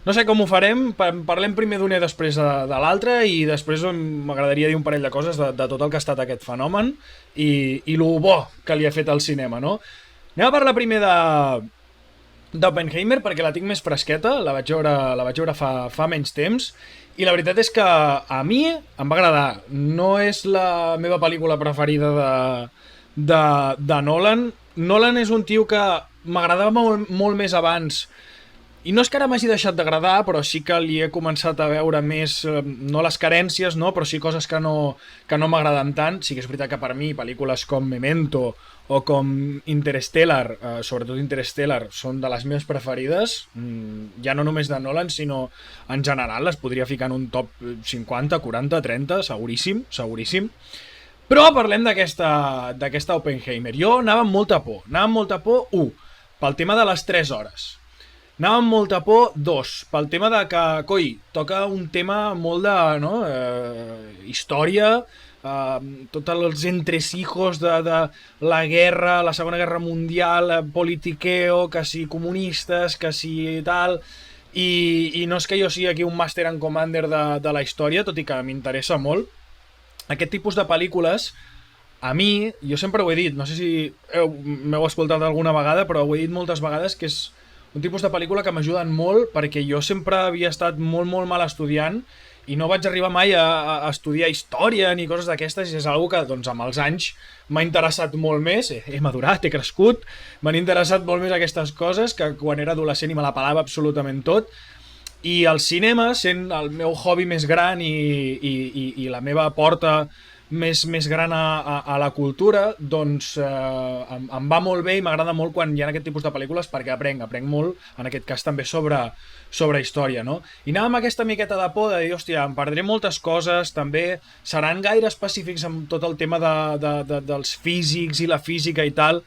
No sé com ho farem, parlem primer d'un i després de l'altre, i després m'agradaria dir un parell de coses de tot el que ha estat aquest fenomen i lo bo que li ha fet al cinema, no? Anem a parlar primer d'Oppenheimer perquè la tinc més fresqueta, la vaig veure fa menys temps, i la veritat és que a mi em va agradar. No és la meva pel·lícula preferida de Nolan. Nolan és un tio que m'agradava molt més abans, i no és que ara m'hagi deixat d'agradar, però sí que li he començat a veure més, no les carències, no, però sí coses que no m'agraden tant. Sí que és veritat que per mi pel·lícules com Memento o com Interstellar, sobretot Interstellar, són de les meves preferides, ja no només de Nolan, sinó en general, les podria ficar en un top 50, 40, 30, seguríssim. Però parlem d'aquesta Oppenheimer. Jo anava amb molta por, 1, pel tema de les 3 hores. Anava amb molta por, 2, pel tema de que, toca un tema molt de història, tots els entresijos de la guerra, la Segona Guerra Mundial, politiqueo, que si comunistes, que si tal, i no és que jo sigui aquí un Master and Commander de la història, tot i que m'interessa molt. Aquest tipus de pel·lícules, a mi, jo sempre ho he dit, no sé si m'heu escoltat alguna vegada, però ho he dit moltes vegades, que és un tipus de pel·lícula que m'ajuden molt, perquè jo sempre havia estat molt mal estudiant i no vaig arribar mai a estudiar història ni coses d'aquestes, i és una que doncs, amb els anys m'ha interessat molt més, he madurat, he crescut, m'han interessat molt més aquestes coses que quan era adolescent i me la pelava absolutament tot. I el cinema, sent el meu hobby més gran i la meva porta més gran a la cultura, doncs em va molt bé i m'agrada molt quan hi ha aquest tipus de pel·lícules, perquè aprenc molt, en aquest cas també sobre història, no? I anava amb aquesta miqueta de por de dir, hòstia, em perdré moltes coses, també seran gaire específics amb tot el tema dels físics i la física i tal.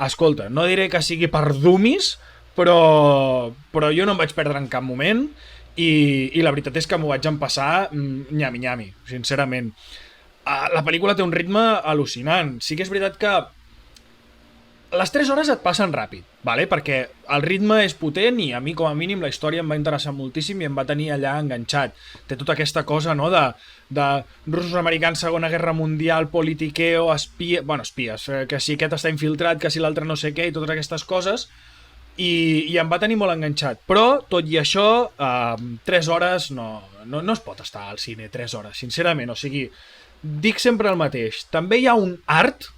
Escolta, no diré que sigui per dummies, però jo no em vaig perdre en cap moment i la veritat és que m'ho vaig empassar nyami, sincerament. La pel·lícula té un ritme al·lucinant. Sí que és veritat que les 3 hores et passen ràpid, vale? Perquè el ritme és potent i a mi, com a mínim, la història em va interessar moltíssim i em va tenir allà enganxat. Té tota aquesta cosa, no?, de russos americans, Segona Guerra Mundial, politiqueo, espies, que si aquest està infiltrat, que si l'altre no sé què, i totes aquestes coses, i em va tenir molt enganxat. Però, tot i això, 3 hores no es pot estar al cine 3 hores, sincerament. O sigui, dic sempre el mateix. També hi ha un art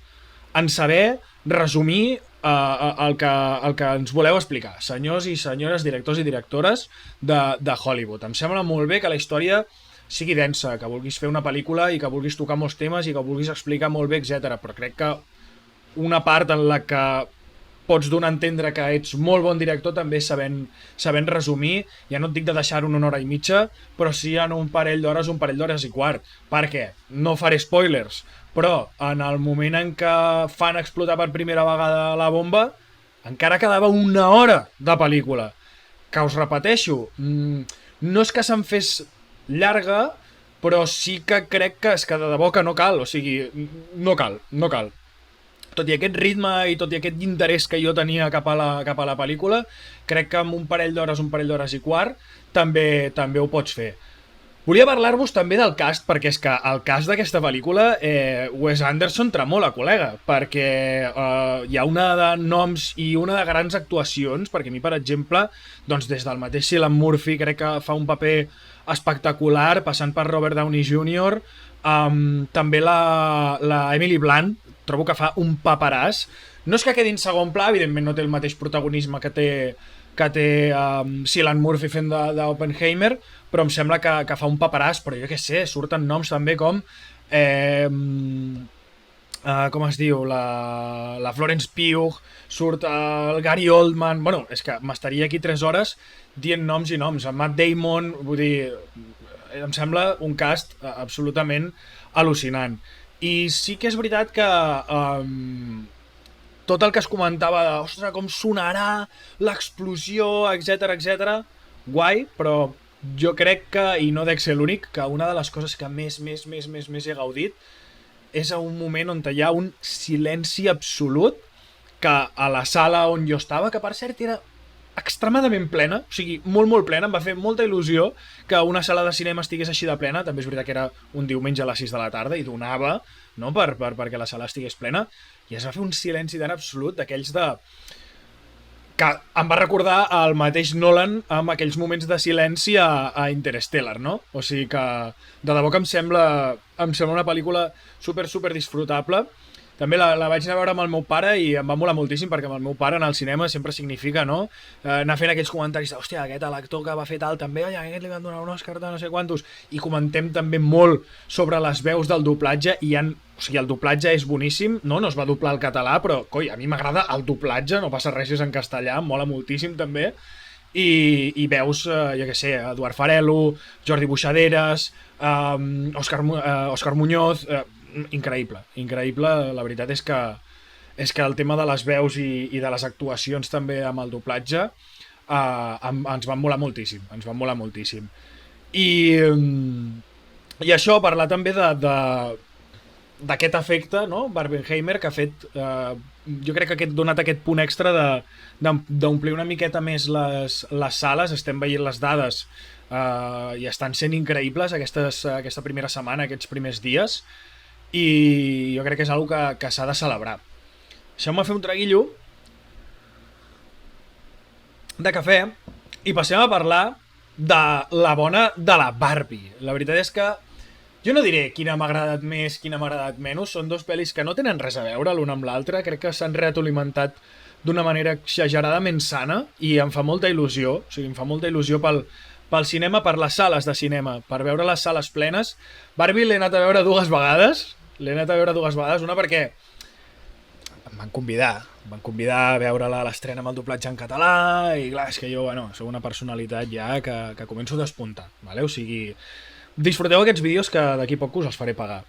en saber resumir el que ens voleu explicar, senyors i senyores, directors i directores de Hollywood. Em sembla molt bé que la història sigui densa, que vulguis fer una pel·lícula i que vulguis tocar molts temes i que vulguis explicar molt bé, etc. Però crec que una part en la que pots donar a entendre que ets molt bon director també sabent resumir, ja no et dic de deixar una hora i mitja, però sí en un parell d'hores i quart. Per què? No faré spoilers, però en el moment en què fan explotar per primera vegada la bomba, encara quedava una hora de pel·lícula. Que us repeteixo, no és que se'n fes llarga, però sí que crec que és que de debò que no cal, o sigui, no cal. Tot i aquest ritme i tot i aquest interès que jo tenia cap a la pel·lícula, crec que amb un parell d'hores i quart, també ho pots fer. Volia parlar-vos també del cast, perquè és que el cast d'aquesta pel·lícula, Wes Anderson tremola, col·lega, perquè hi ha una de noms i una de grans actuacions, perquè a mi, per exemple, doncs des del mateix Cillian Murphy crec que fa un paper espectacular, passant per Robert Downey Jr., també la Emily Blunt, trobo que fa un paperàs. No és que quedi en segon pla, evidentment no té el mateix protagonisme que té Cillian Murphy fent d'Oppenheimer, però em sembla que fa un paperàs, però jo què sé, surten noms també com com es diu, la Florence Pugh, surt el Gary Oldman, bueno, és que m'estaria aquí 3 hores dient noms i noms, el Matt Damon, vull dir, em sembla un cast absolutament al·lucinant. I sí que és veritat que tot el que es comentava de, ostres, com sonarà l'explosió, etc, guai, però jo crec que, i no dec ser l'únic, que una de les coses que més he gaudit és un moment on hi ha un silenci absolut, que a la sala on jo estava, que per cert era extremadament plena, o sigui, molt plena, em va fer molta il·lusió que una sala de cinema estigués així de plena, també és veritat que era un diumenge a les 6 de la tarda i donava, no?, perquè la sala estigués plena, i es va fer un silenci tan absolut d'aquells que em va recordar el mateix Nolan amb aquells moments de silenci a Interstellar, no? O sigui que de debò que em sembla una pel·lícula super disfrutable. També la vaig anar a veure amb el meu pare i em va molar moltíssim, perquè amb el meu pare anar al cinema sempre significa, no?, anar fent aquells comentaris de, hòstia, aquest l'actor que va fer tal també, oi, aquest li van donar un Òscar de no sé quantos, i comentem també molt sobre les veus del doblatge, i o sigui, el doblatge és boníssim, no es va doblar al català, però, coi, a mi m'agrada el doblatge, no passa res, és en castellà, em mola moltíssim també, i veus, jo què sé, Eduard Farelo, Jordi Buixaderes, Òscar Muñoz, increïble, la veritat és que el tema de les veus i de les actuacions també amb el doblatge ens van molar moltíssim. I això, parlar també d'aquest efecte, no?, Barbenheimer, que ha fet, jo crec que ha donat aquest punt extra d'omplir una miqueta més les sales. Estem veient les dades i estan sent increïbles aquesta primera setmana, aquests primers dies, i jo crec que és una que s'ha de celebrar. Deixeu-me fer un traguillo de cafè i passem a parlar de la bona de la Barbie. La veritat és que jo no diré quina m'ha agradat més, quina m'ha agradat menys, són dos pel·lis que no tenen res a veure l'una amb l'altra, crec que s'han retroalimentat d'una manera exageradament sana i em fa molta il·lusió, o sigui, em fa molta il·lusió pel cinema, per les sales de cinema, per veure les sales plenes. Barbie l'he anat a veure dues vegades, una perquè em van convidar a veure-la a l'estrena amb el doblatge en català, i clar, és que jo, bueno, soc una personalitat ja que començo a despuntar, vale? O sigui, disfruteu aquests vídeos que d'aquí poc us els faré pagar.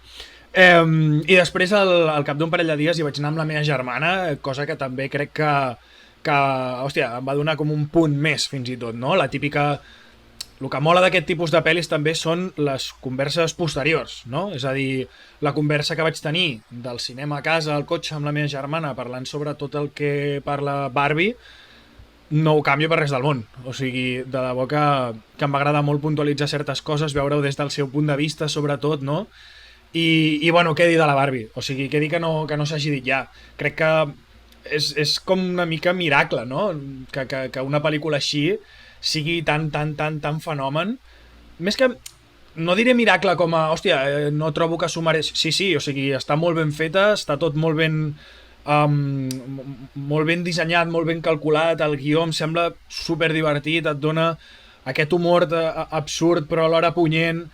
I després, al cap d'un parell de dies, hi vaig anar amb la meva germana, cosa que també crec que hòstia, em va donar com un punt més, fins i tot, no? La típica... El que mola d'aquest tipus de pel·lis també són les converses posteriors, no? És a dir, la conversa que vaig tenir del cinema a casa, al cotxe, amb la meva germana, parlant sobre tot el que parla Barbie, no ho canvio per res del món. O sigui, de debò que em va agradar molt puntualitzar certes coses, veure-ho des del seu punt de vista, sobretot, no? I bueno, què dir de la Barbie? O sigui, què dir que no s'hagi dit ja? Crec que és com una mica miracle, no? Que una pel·lícula així sigui tan fenomen. Més que, no diré miracle com a, hòstia, no trobo que s'ho mereix. Sí, o sigui, està molt ben feta, està tot molt ben molt ben dissenyat, molt ben calculat, el guió em sembla super divertit, et dona aquest humor absurd però alhora punyent.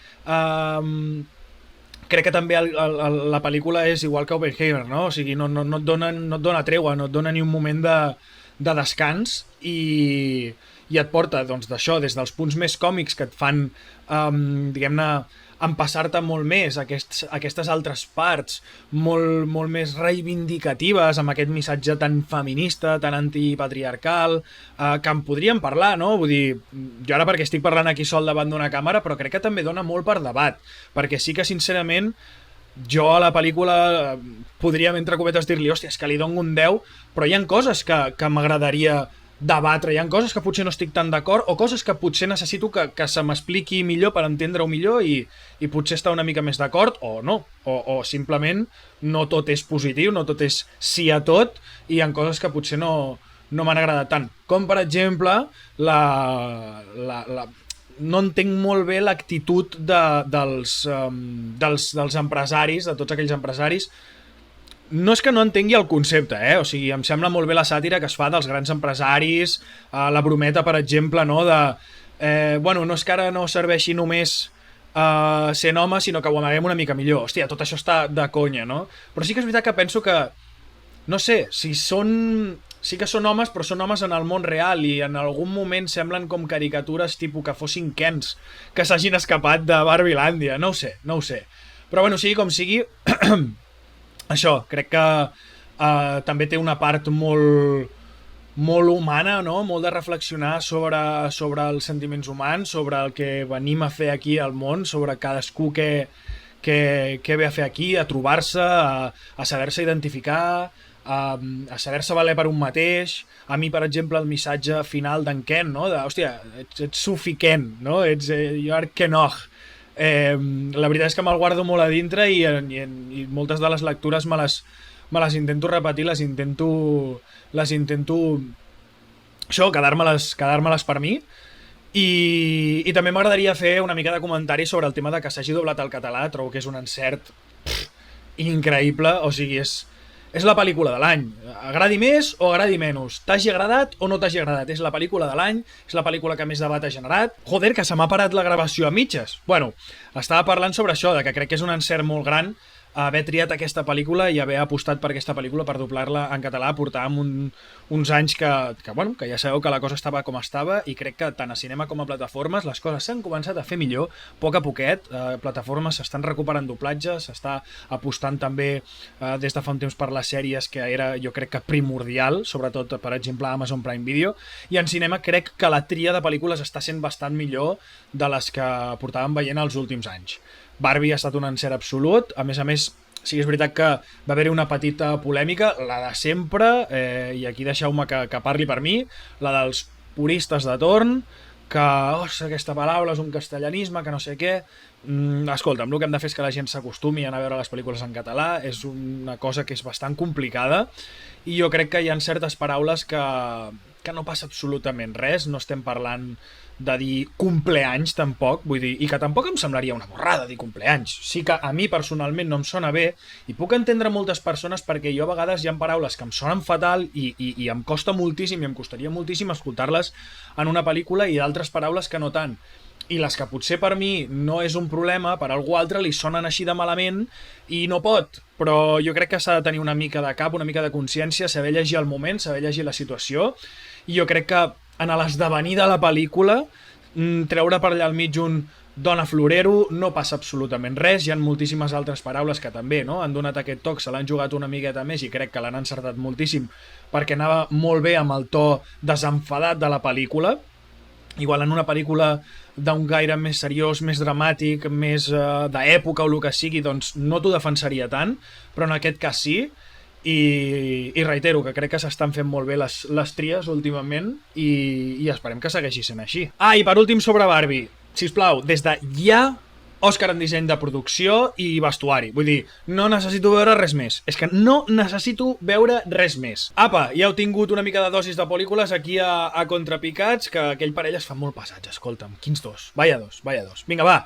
Crec que també la pel·lícula és igual que Oppenheimer, no? O sigui, no et dona treua, no et dona ni un moment de descans i et porta, doncs, d'això, des dels punts més còmics que et fan, diguem-ne, empassar-te molt més aquestes altres parts molt més reivindicatives, amb aquest missatge tan feminista, tan antipatriarcal, que en podríem parlar, no? Vull dir, jo ara perquè estic parlant aquí sol davant d'una càmera, però crec que també dona molt per debat, perquè sí que sincerament jo a la pel·lícula podríem, entre cometes, dir-li, hòstia, és que li dono un 10, però hi ha coses que m'agradaria debatre, hi ha coses que potser no estic tan d'acord o coses que potser necessito que se m'expliqui millor per entendre-ho millor i potser estar una mica més d'acord o no, o simplement no tot és positiu, no tot és sí a tot i hi ha coses que potser no m'han agradat tant, com per exemple no entenc molt bé l'actitud dels empresaris, de tots aquells empresaris. No és que no entengui el concepte, o sigui, em sembla molt bé la sàtira que es fa dels grans empresaris, la brometa, per exemple, no, bueno, no és que ara no serveixi només sent home, sinó que ho amaguem una mica millor. Hòstia, tot això està de conya, no? Però sí que és veritat que penso que, no sé, sí que són homes, però són homes en el món real i en algun moment semblen com caricatures tipus que fossin Kens, que s'hagin escapat de Barbilàndia, no ho sé. Però bueno, sigui com sigui, això, crec que també té una part molt humana, no? Molt de reflexionar sobre els sentiments humans, sobre el que venim a fer aquí al món, sobre cadascú què ve a fer aquí, a trobar-se, a saber-se identificar, a saber-se valer per un mateix. A mi, per exemple, el missatge final d'en Ken, no? Hòstia, ets Sufi Ken, no? You are Kenoch. La veritat és que me'l guardo molt a dintre i moltes de les lectures me les intento repetir, les intento això, quedar-me-les per mi i també m'agradaria fer una mica de comentari sobre el tema de que s'hagi doblat al català. Trobo que és un encert increïble, o sigui, és la pel·lícula de l'any, agradi més o agradi menys, t'hagi agradat o no t'hagi agradat, és la pel·lícula de l'any, és la pel·lícula que més debat ha generat. Joder, que se m'ha parat la gravació a mitges. Bueno, estava parlant sobre això, de que crec que és un encert molt gran haver triat aquesta pel·lícula i haver apostat per aquesta pel·lícula per doblar-la en català. Portàvem uns anys que ja sabeu que la cosa estava com estava i crec que tant a cinema com a plataformes les coses s'han començat a fer millor, a poc a poquet. Plataformes s'estan recuperant doblatges, s'està apostant també des de fa un temps per les sèries, que era, jo crec que primordial, sobretot per exemple a Amazon Prime Video, i en cinema crec que la tria de pel·lícules està sent bastant millor de les que portàvem veient els últims anys. Barbie ha estat un encert absolut, a més, sí que és veritat que va haver-hi una petita polèmica, la de sempre, i aquí deixeu-me que parli per mi, la dels puristes de torn, que, aquesta paraula és un castellanisme, que no sé què. Escolta'm, el que hem de fer és que la gent s'acostumi a anar a veure les pel·lícules en català, és una cosa que és bastant complicada, i jo crec que hi ha certes paraules que no passa absolutament res, no estem parlant de dir compleanys tampoc, vull dir, i que tampoc em semblaria una borrada dir compleanys. Sí que a mi personalment no em sona bé i puc entendre moltes persones perquè jo a vegades hi ha paraules que em sonen fatal i em costa moltíssim i em costaria moltíssim escoltar-les en una pel·lícula i d'altres paraules que no tant. I les que potser per mi no és un problema, per algú altre li sonen així de malament i no pot. Però jo crec que s'ha de tenir una mica de cap, una mica de consciència, saber llegir el moment, saber llegir la situació, i jo crec que en l'esdevenir de la pel·lícula, treure per allà al mig un dona florero no passa absolutament res. Hi ha moltíssimes altres paraules que també han donat aquest toc, se l'han jugat una miqueta més i crec que l'han encertat moltíssim perquè anava molt bé amb el to desenfadat de la pel·lícula. Igual en una pel·lícula d'un gaire més seriós, més dramàtic, més d'època o el que sigui, doncs no t'ho defensaria tant, però en aquest cas sí. I reitero que crec que s'estan fent molt bé les tries últimament i esperem que segueixi sent així. I per últim sobre Barbie, sisplau, des de ja Òscar en disseny de producció i vestuari. Vull dir, no necessito veure res més. És que no necessito veure res més. Apa, ja heu tingut una mica de dosis de pel·lícules aquí a Contrapicats, que aquell parell es fa molt pesats, escolta'm. Quins dos? Vaya dos. Vinga, va,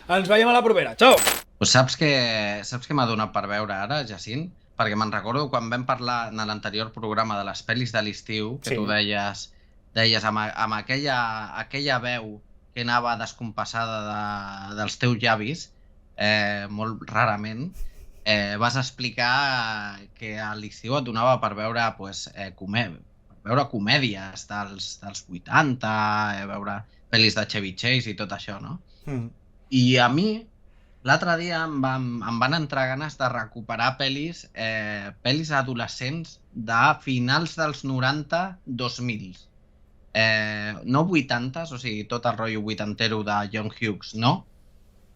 ens veiem a la propera. Ciao! Pues saps que m'ha donat per veure ara, Jacint? perquè me'n recordo quan vam parlar en l'anterior programa de les pel·lis de l'estiu, que Sí. tu deies amb aquella veu que anava descompassada dels teus llavis, molt rarament, vas explicar que a l'estiu et donava per veure comèdies dels 80, veure pel·lis de Chevy Chase i tot això, no? I a mi, l'altre dia em van entrar ganes de recuperar pel·lis adolescents de finals dels 90, 2000. No 80s, o sigui, tot el rotllo vuitantero de John Hughes, no,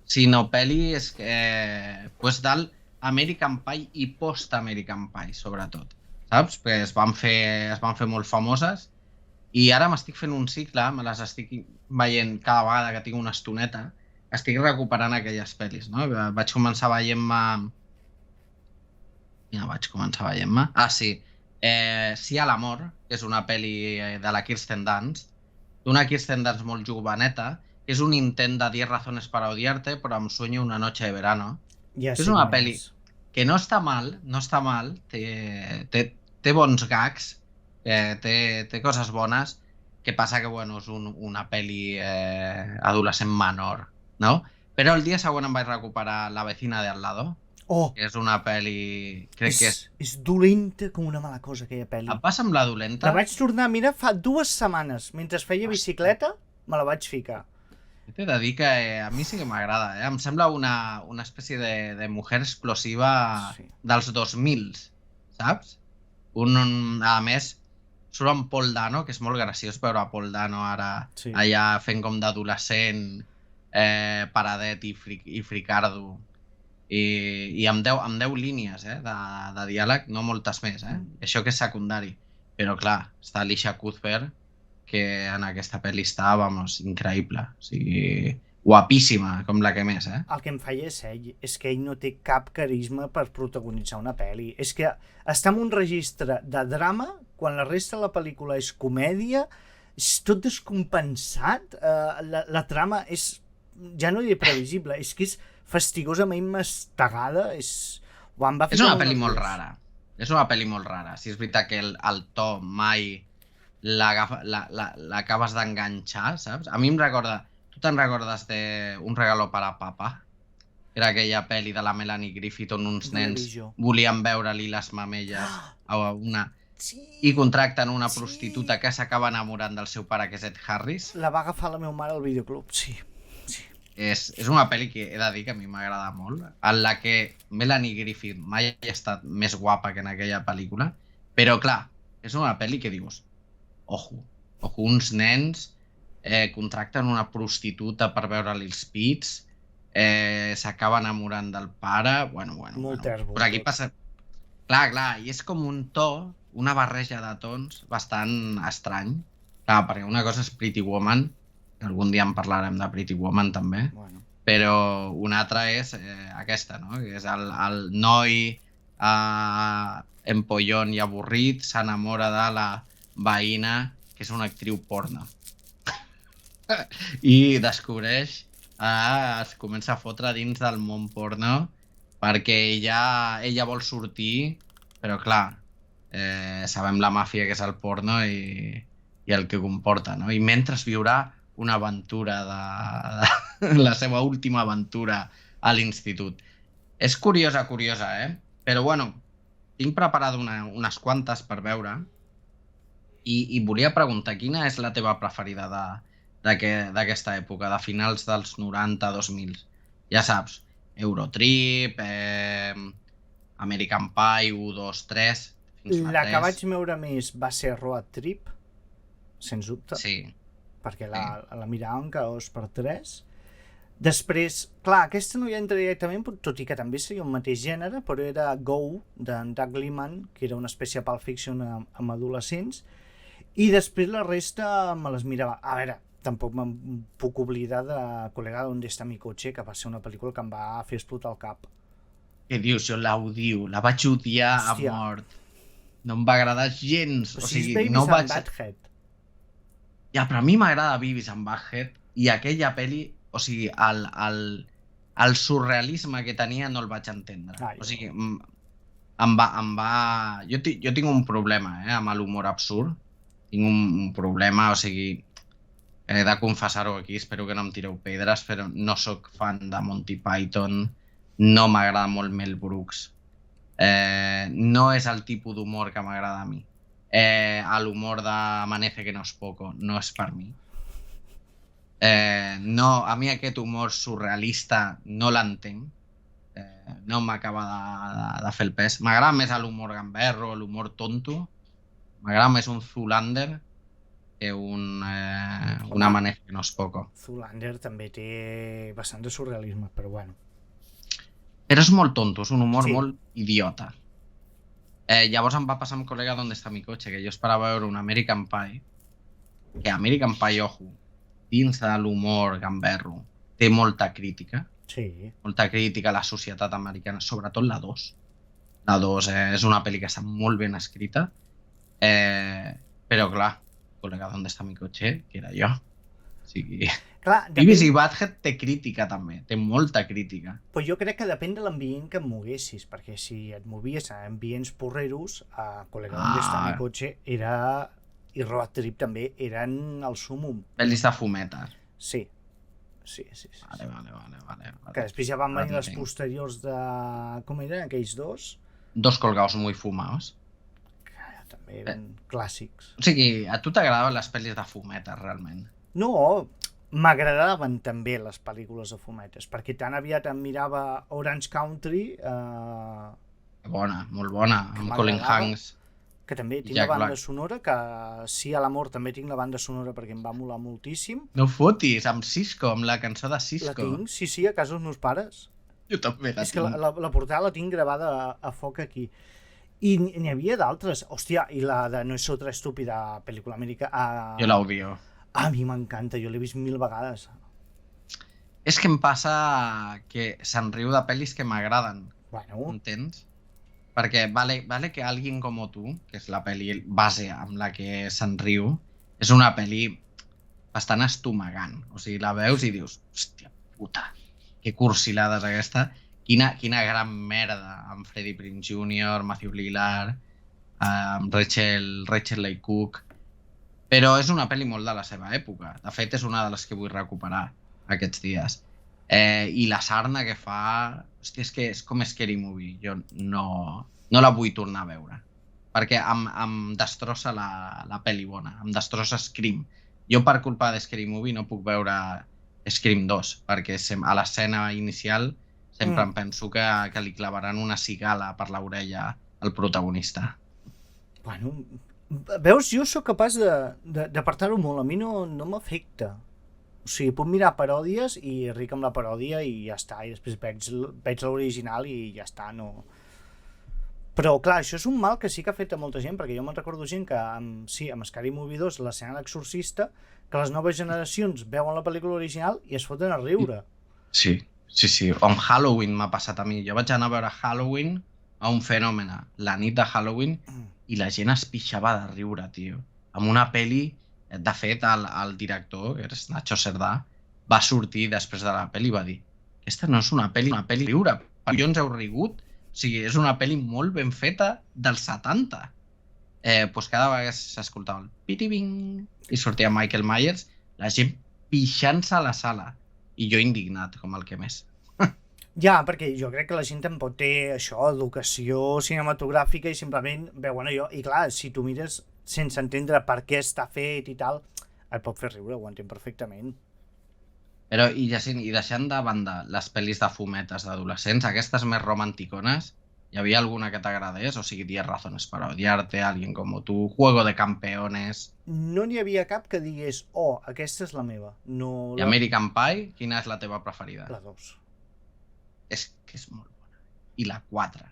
sinó pel·lis del American Pie i post-American Pie, sobretot, saps? Perquè es van fer molt famoses i ara m'estic fent un cicle, me les estic veient cada vegada que tinc una estoneta, estic recuperant aquelles pel·lis, no? Vaig començar veient-me... Sí a l'amor, que és una pel·li de la Kirsten Dunst, d'una Kirsten Dunst molt joveneta, que és un intent de 10 razones para odiarte, però amb Sueño una noche de verano. És una pel·li que no està mal, té bons gags, té coses bones, que passa que, bueno, és una pel·li adolescent menor, no? Però el dia següent em vaig recuperar La vecina de al lado, que és una pel·li... És dolenta com una mala cosa, aquella pel·li. Et va semblar dolenta? La vaig tornar a mirar fa 2 setmanes. Mentre feia bicicleta, me la vaig ficar. T'he de dir que a mi sí que m'agrada, Em sembla una espècie de mujer explosiva dels 2000, saps? A més, surt en Paul Dano, que és molt graciós veure a Paul Dano ara allà fent com d'adolescent, paradet i fricardo. I amb 10 línies de diàleg, no moltes més, això que és secundari. Però clar, està Alicia Cuthbert, que en aquesta pel·li està, vamos, increïble. O sigui, guapíssima, com la que més, El que em feia és que ell no té cap carisma per protagonitzar una pel·li. És que està en un registre de drama, quan la resta de la pel·lícula és comèdia, és tot descompensat, la trama és, ja no diré previsible, és que és fastigosament mastegada, és una pel·li molt rara. És una pel·li molt rara. Si és veritat que el to mai l'acabes d'enganxar, saps? A mi em recorda... Tu te'n recordes de Un regalo para papá? Era aquella pel·li de la Melanie Griffith on uns nens volien veure-li les mamelles a una... I contracten una prostituta que s'acaba enamorant del seu pare, que és Ed Harris. La va agafar la meva mare al videoclub, sí. És una pel·li que he de dir que a mi m'agrada molt, en la que Melanie Griffith mai ha estat més guapa que en aquella pel·lícula, però clar, és una pel·li que dius, ojo, uns nens contracten una prostituta per veure-li els pits, s'acaba enamorant del pare, bueno. Però aquí passa... Clar, i és com un to, una barreja de tons bastant estrany, clar, perquè una cosa és Pretty Woman, algun dia en parlarem de Pretty Woman també, però una altra és aquesta, no? Que és el noi empollón i avorrit s'enamora de la veïna, que és una actriu porno. I descobreix, es comença a fotre dins del món porno perquè ella vol sortir, però clar, sabem la màfia que és el porno i el que comporta, no? I mentre viurà una aventura, la seva última aventura a l'institut. És curiosa, Però bueno, tinc preparat unes quantes per veure i volia preguntar, quina és la teva preferida d'aquesta època, de finals dels 90-2000? Ja saps, Eurotrip, American Pie, 1, 2, 3... La que vaig veure més va ser Road Trip, sens dubte. Sí. Perquè la miràvem cada 2 per 3. Després, clar, aquesta no hi entra directament, tot i que també seria un mateix gènere, però era Go, d'en Doug Liman, que era una espècie de Pulp Fiction amb adolescents, i després la resta me les mirava. A veure, tampoc me'n puc oblidar de Col·lega d'Onde està mi cotxe, que va ser una pel·lícula que em va fer explotar el cap. Què dius? Jo l'odio, la vaig odiar a mort. No em va agradar gens. O sigui, no vaig... Badhead. Ja, però a mi m'agrada Beavis and Butthead i aquella pel·li, o sigui, el surrealisme que tenia no el vaig entendre. O sigui, Jo tinc un problema, amb l'humor absurd. Tinc un problema, o sigui, he de confessar-ho aquí, espero que no em tireu pedres, però no sóc fan de Monty Python, no m'agrada molt Mel Brooks. No és el tipus d'humor que m'agrada a mi. L'humor d'Amanece que no es poco no és per mi. No, a mi aquest humor surrealista no l'entenc. No m'acaba de fer el pes. M'agrada més l'humor gamberro, l'humor tonto. M'agrada més un Zoolander que un Amanece que no es poco. Zoolander també té bastant de surrealisme, però bueno. Però és molt tonto, és un humor Sí. molt idiota. Llavors em va passar amb Col·lega d'on està mi cotxe, que jo esperava veure un American Pie, que American Pie, ojo, dins de l'humor gamberro, té molta crítica a la societat americana, sobretot la 2. La 2 és una pel·li que està molt ben escrita, però clar, Col·lega d'on està mi cotxe, que era jo. O sigui, Clar, Beavis i Butthead té crítica també, té molta crítica. però jo crec que depèn de l'ambient que et moguessis, perquè si et movies a ambients porreros, a Col·lega d'on està mi cotxe era... i Road Trip també eren el súmum. Pel·lis de fumetes. Sí. Vale. Que després ja van venir Ara les entenc. posteriors de... Com eren aquells dos? Dos colgados muy fumados. Que també eren clàssics. O sigui, a tu t'agradaven les pel·lis de fumetes, realment? No, m'agradaven també les pel·lícules de fumetes, perquè tan aviat em mirava Orange Country, Bona, molt bona, amb Colin m'agradava. Hanks. que també tinc Jack la banda Black. sonora, que sí a l'amor també tinc la banda sonora perquè em va molar moltíssim. No fotis, amb Cisco, amb la cançó de La Cisco. tinc, sí, a casa dels meus pares. Jo també la És que tinc. la portada la tinc gravada a foc aquí. I n'hi havia d'altres. Hòstia, i la de No es otra estúpida, pel·lícula americana. Jo l'odio. A mi m'encanta, jo l'he vist 1000 vegades. És que em passa que se'n riu de pel·lis que m'agraden, Bueno, entens? Perquè vale que alguien como tu, que és la pel·li base amb la que se'n riu, és una pel·li bastant estomagant. O sigui, la veus i dius, hòstia puta, que cursilada és aquesta. Quina gran merda amb Freddie Prinze Jr., Matthew Lillard, amb Rachel Leigh Cook. Però és una pel·li molt de la seva època. De fet, és una de les que vull recuperar aquests dies. I la sarna que fa... Hòstia, és que és com Scary Movie. Jo no la vull tornar a veure. Perquè em destrossa la pel·li bona. Em destrossa Scream. Jo, per culpa de Scary Movie, no puc veure Scream 2, perquè a l'escena inicial sempre em penso que li clavaran una cigala per l'orella al protagonista. Bueno, veus, jo sóc capaç d'apartar-ho molt, a mi no m'afecta. O sigui, puc mirar paròdies i ric amb la paròdia i ja està, i després veig l'original i ja està, no... Però, clar, això és un mal que sí que ha fet a molta gent, perquè jo me'n recordo gent que, amb Scary Movie 2, l'escena d'Exorcista, que les noves generacions veuen la pel·lícula original i es foten a riure. Sí. O amb Halloween m'ha passat a mi. Jo vaig anar a veure Halloween a un fenomen, la nit de Halloween, i la gent es pixava de riure, tio. Amb una pel·li, de fet, el director, que és Nacho Cerdà, va sortir després de la pel·li i va dir: aquesta no és una pel·li riure, per jo ens heu rigut, o sigui, és una pel·li molt ben feta dels 70. Doncs cada vegada s'escoltava el piti-bing i sortia Michael Myers, la gent pixant-se a la sala, i jo indignat, com el que més. Ja, perquè jo crec que la gent tampoc té això, educació cinematogràfica i simplement veuen allò. I clar, si tu mires sense entendre per què està fet i tal, et pot fer riure, ho entenc perfectament. Però, i deixant de banda les pel·lis de fumetes d'adolescents, aquestes més romanticones, hi havia alguna que t'agradés? O sigui, 10 razones para odiarte, Alguien como tú, Juego de Campeones... No n'hi havia cap que digués, oh, aquesta és la meva. No I American Pie, quina és la teva preferida? La 2. És que és molt bona. I la 4,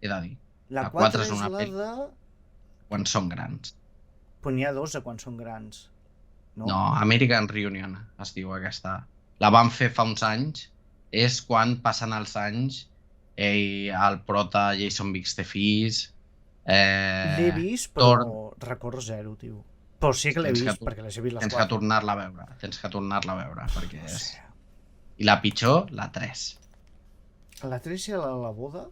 he de dir. La La 4 quatre és és una la pel·li. de... Quan són grans. Però n'hi ha 2 a quan són grans. No, American Reunion es diu aquesta. La van fer fa uns anys. És quan passen els anys i el prota Jason Biggs té fills. L'he vist, però recordo zero, tio. Però sí que l'he vist, perquè les he vist les 4. Tens que tornar-la a veure, perquè és... I la pitjor, la 3. La 3 era la boda?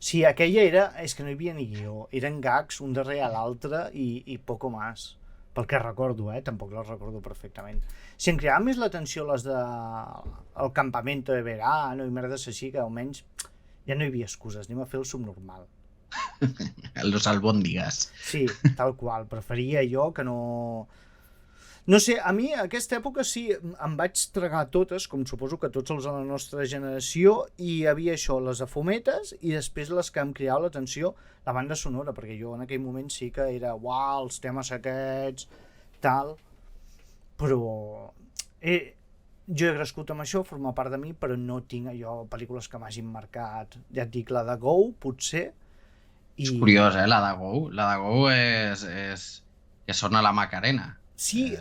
Sí, aquella era... És que no hi havia ni guió. Eren gags un darrere l'altre i poco más. Pel que recordo, tampoc les recordo perfectament. Si em cridava més l'atenció les de el campament de verano i merdes així, que almenys ja no hi havia excuses, anem a fer el subnormal. Los albóndigas. Sí, tal qual. Preferia jo que no... No sé, a mi a aquesta època sí, em vaig tragar totes, com suposo que tots els de la nostra generació, i hi havia això, les afumetes, i després les que em cridaven l'atenció, la banda sonora, perquè jo en aquell moment sí que era, uau, els temes aquests, tal, però jo he crescut amb això, forma part de mi, però no tinc allò, pel·lícules que m'hagin marcat. Ja et dic, la de Go, potser. És curiós, la de Go. La de Go és que sona la Macarena. Sí,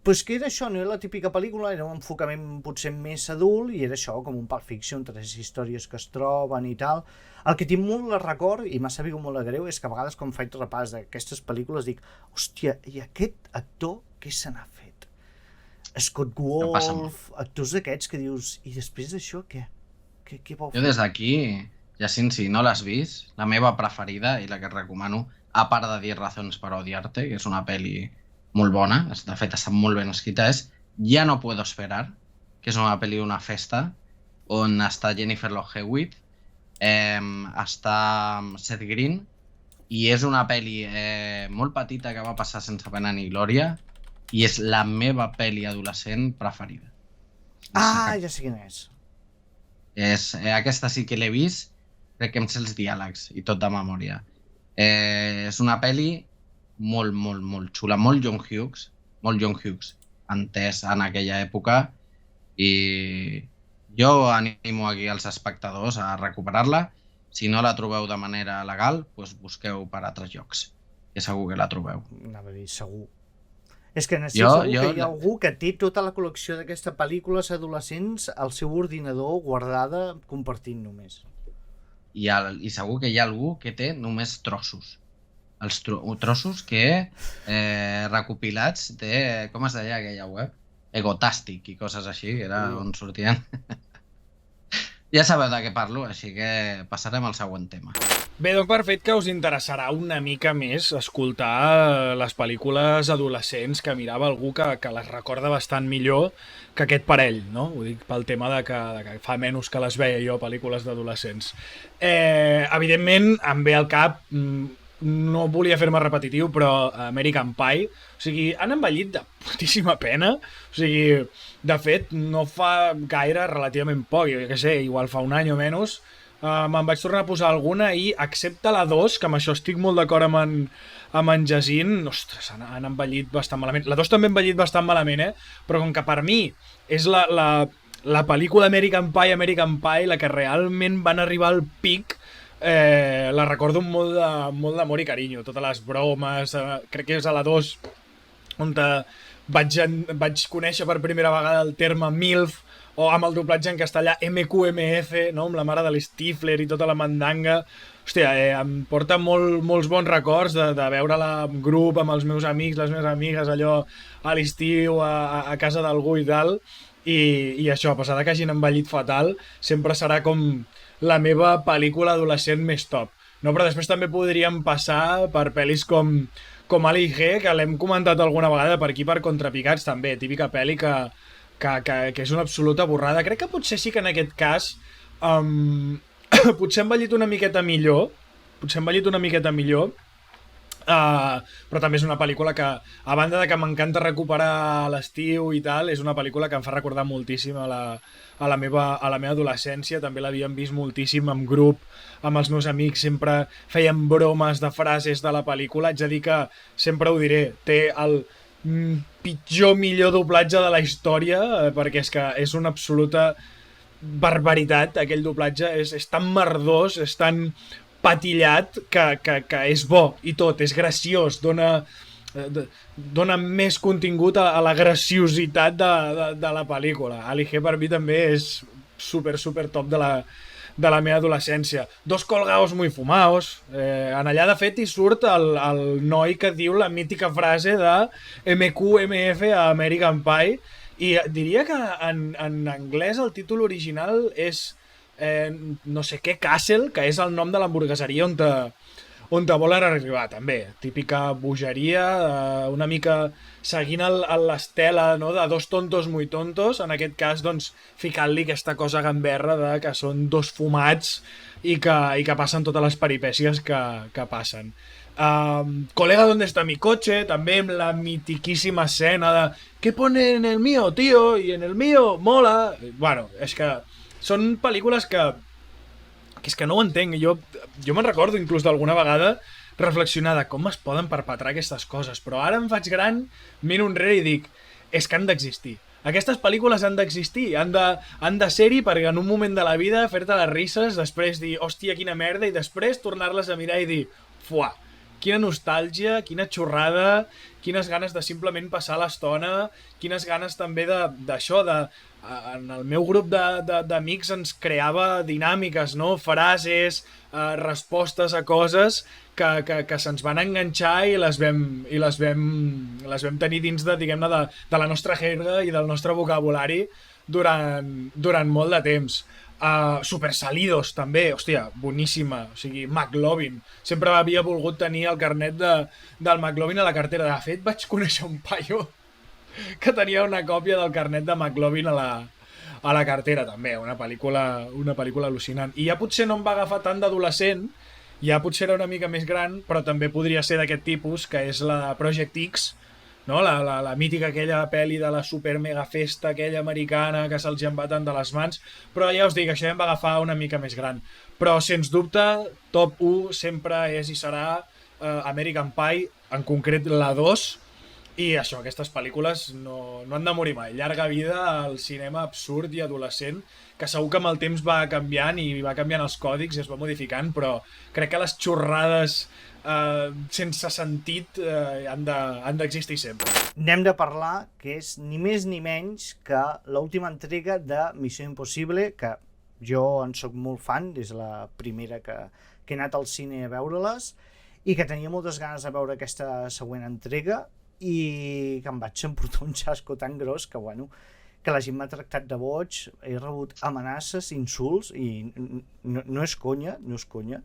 pues que era això, no era la típica pel·lícula, era un enfocament potser més adult i era això, com un Pulp Fiction, 3 històries que es troben i tal. El que tinc molt de record, i m'ha sabut molt de greu, és que a vegades quan faig repàs d'aquestes pel·lícules dic, hòstia, i aquest actor què se n'ha fet? Scott Wolf, actors d'aquests que dius, i després d'això què? Què vau fer? Jo des d'aquí, Jacint, si no l'has vist, la meva preferida i la que et recomano, a part de 10 razones para odiarte, que és una pel·li molt bona, de fet està molt ben escrita, és Ya no puedo esperar, que és una pel·li d'una festa on està Jennifer Love Hewitt, està Seth Green, i és una pel·li molt petita que va passar sense pena ni glòria i és la meva pel·li adolescent preferida. Ah, ja sé quina és. Aquesta sí que l'he vist, crec que em sé els diàlegs i tot de memòria. És una pel·li molt, molt, molt xula, molt John Hughes, entès en aquella època, i jo animo aquí als espectadors a recuperar-la. Si no la trobeu de manera legal, doncs busqueu per altres llocs, que segur que la trobeu. Anava a dir, segur. És que segur que hi ha algú que té tota la col·lecció d'aquestes pel·lícules adolescents al seu ordinador guardada compartint només. I segur que hi ha algú que té només trossos. Els trossos que recopilats de, com es deia aquella web? Egotàstic i coses així, que era on sortien. Ja sabeu de què parlo, així que passarem al següent tema. Bé, doncs per fet que us interessarà una mica més escoltar les pel·lícules adolescents que mirava algú que les recorda bastant millor que aquest parell, no? Ho dic pel tema de que fa menys que les veia jo, pel·lícules d'adolescents. Evidentment, em ve al cap... No volia fer-me repetitiu, però American Pie, o sigui, han envellit de putíssima pena, o sigui, de fet, no fa gaire, relativament poc, jo què sé, igual fa un any o menys, me'n vaig tornar a posar alguna i, excepte la 2, que amb això estic molt d'acord amb en Jacint, ostres, han envellit bastant malament. La 2 també ha envellit bastant malament, però com que per mi és la pel·lícula American Pie, la que realment van arribar al pic, la recordo amb molt d'amor i carinyo, totes les bromes, crec que és a la 2 on vaig conèixer per primera vegada el terme MILF, o amb el doblatge en castellà MQMF, no? Amb la mare de l'Stifler i tota la mandanga. Hòstia, em porta molts bons records de veure-la en grup amb els meus amics, les meves amigues, allò a l'estiu, a casa d'algú i tal, i això, a pesar de que hagin envellit fatal, sempre serà com la meva pel·lícula adolescent més top. No, però després també podríem passar per pel·lis com Ali G, que l'hem comentat alguna vegada per aquí, per Contrapicats, també, típica pel·li que és una absoluta borrada. Crec que potser sí que en aquest cas potser ha envellit una miqueta millor, però també és una pel·lícula que, a banda de que m'encanta recuperar a l'estiu i tal, és una pel·lícula que em fa recordar moltíssim a la meva adolescència. També l'havíem vist moltíssim en grup, amb els meus amics, sempre feien bromes de frases de la pel·lícula. Haig de dir que, sempre ho diré, té el millor doblatge de la història, perquè és que és una absoluta barbaritat, aquell doblatge, és tan merdós, és tan patillat que és bo i tot, és graciós, dona més contingut a la graciositat de la pel·lícula. Ali G per mi també és super top de la meva adolescència. Dos colgaos muy fumaos. En allà, de fet, hi surt el noi que diu la mítica frase de MQMF a American Pie, i diria que en anglès el títol original és no sé què Castle, que és el nom de l'hamburgueseria on te volen arribar, també. Típica bogeria, una mica seguint l'estela, no?, de dos tontos muy tontos, en aquest cas, doncs, ficant-li aquesta cosa gamberra de que són dos fumats i que passen totes les peripècies que passen. Colega, ¿dónde está mi coche? També amb la mitiquíssima escena de ¿qué pone en el mío, tío? Y en el mío mola. Bueno, és que són pel·lícules que és que no ho entenc. Jo me'n recordo inclús d'alguna vegada reflexionar de com es poden perpetrar aquestes coses, però ara em faig gran, miro enrere i dic, és que han d'existir. Aquestes pel·lícules han d'existir, han de ser-hi perquè en un moment de la vida fer-te les risses, després dir, hòstia, quina merda, i després tornar-les a mirar i dir, fuà, quina nostàlgia, quina xorrada, quines ganes de simplement passar l'estona, quines ganes també d'això, en el meu grup d'amics ens creava dinàmiques, no? Frases, respostes a coses que se'ns van enganxar i les vam tenir dins de, diguem-ne, de la nostra jerga i del nostre vocabulari durant molt de temps. Super Salidos també, hòstia, boníssima, o sigui, McLovin, sempre havia volgut tenir el carnet del McLovin a la cartera. De fet, vaig conèixer un paio que tenia una còpia del carnet de McLovin a la cartera també, una pel·lícula al·lucinant. I ja potser no em va agafar tant d'adolescent, ja potser era una mica més gran, però també podria ser d'aquest tipus, que és la de Project X, no? La mítica aquella pel·li de la super mega festa aquella americana que se'ls en va tant de les mans, però ja us dic, això ja em va agafar una mica més gran. Però sens dubte, top 1 sempre és i serà American Pie, en concret la 2, i això, aquestes pel·lícules no han de morir mai. Llarga vida al cinema absurd i adolescent, que segur que amb el temps va canviant i va canviant els còdics i es va modificant, però crec que les xorrades sense sentit han d'existir sempre. Anem de parlar que és ni més ni menys que l'última entrega de Missió Impossible, que jo en soc molt fan, des de la primera que he anat al cine a veure-les, i que tenia moltes ganes de veure aquesta següent entrega, i que em vaig emportar un xasco tan gros que, bueno, que la gent m'ha tractat de boig, he rebut amenaces, insults, i no és conya, no és conya.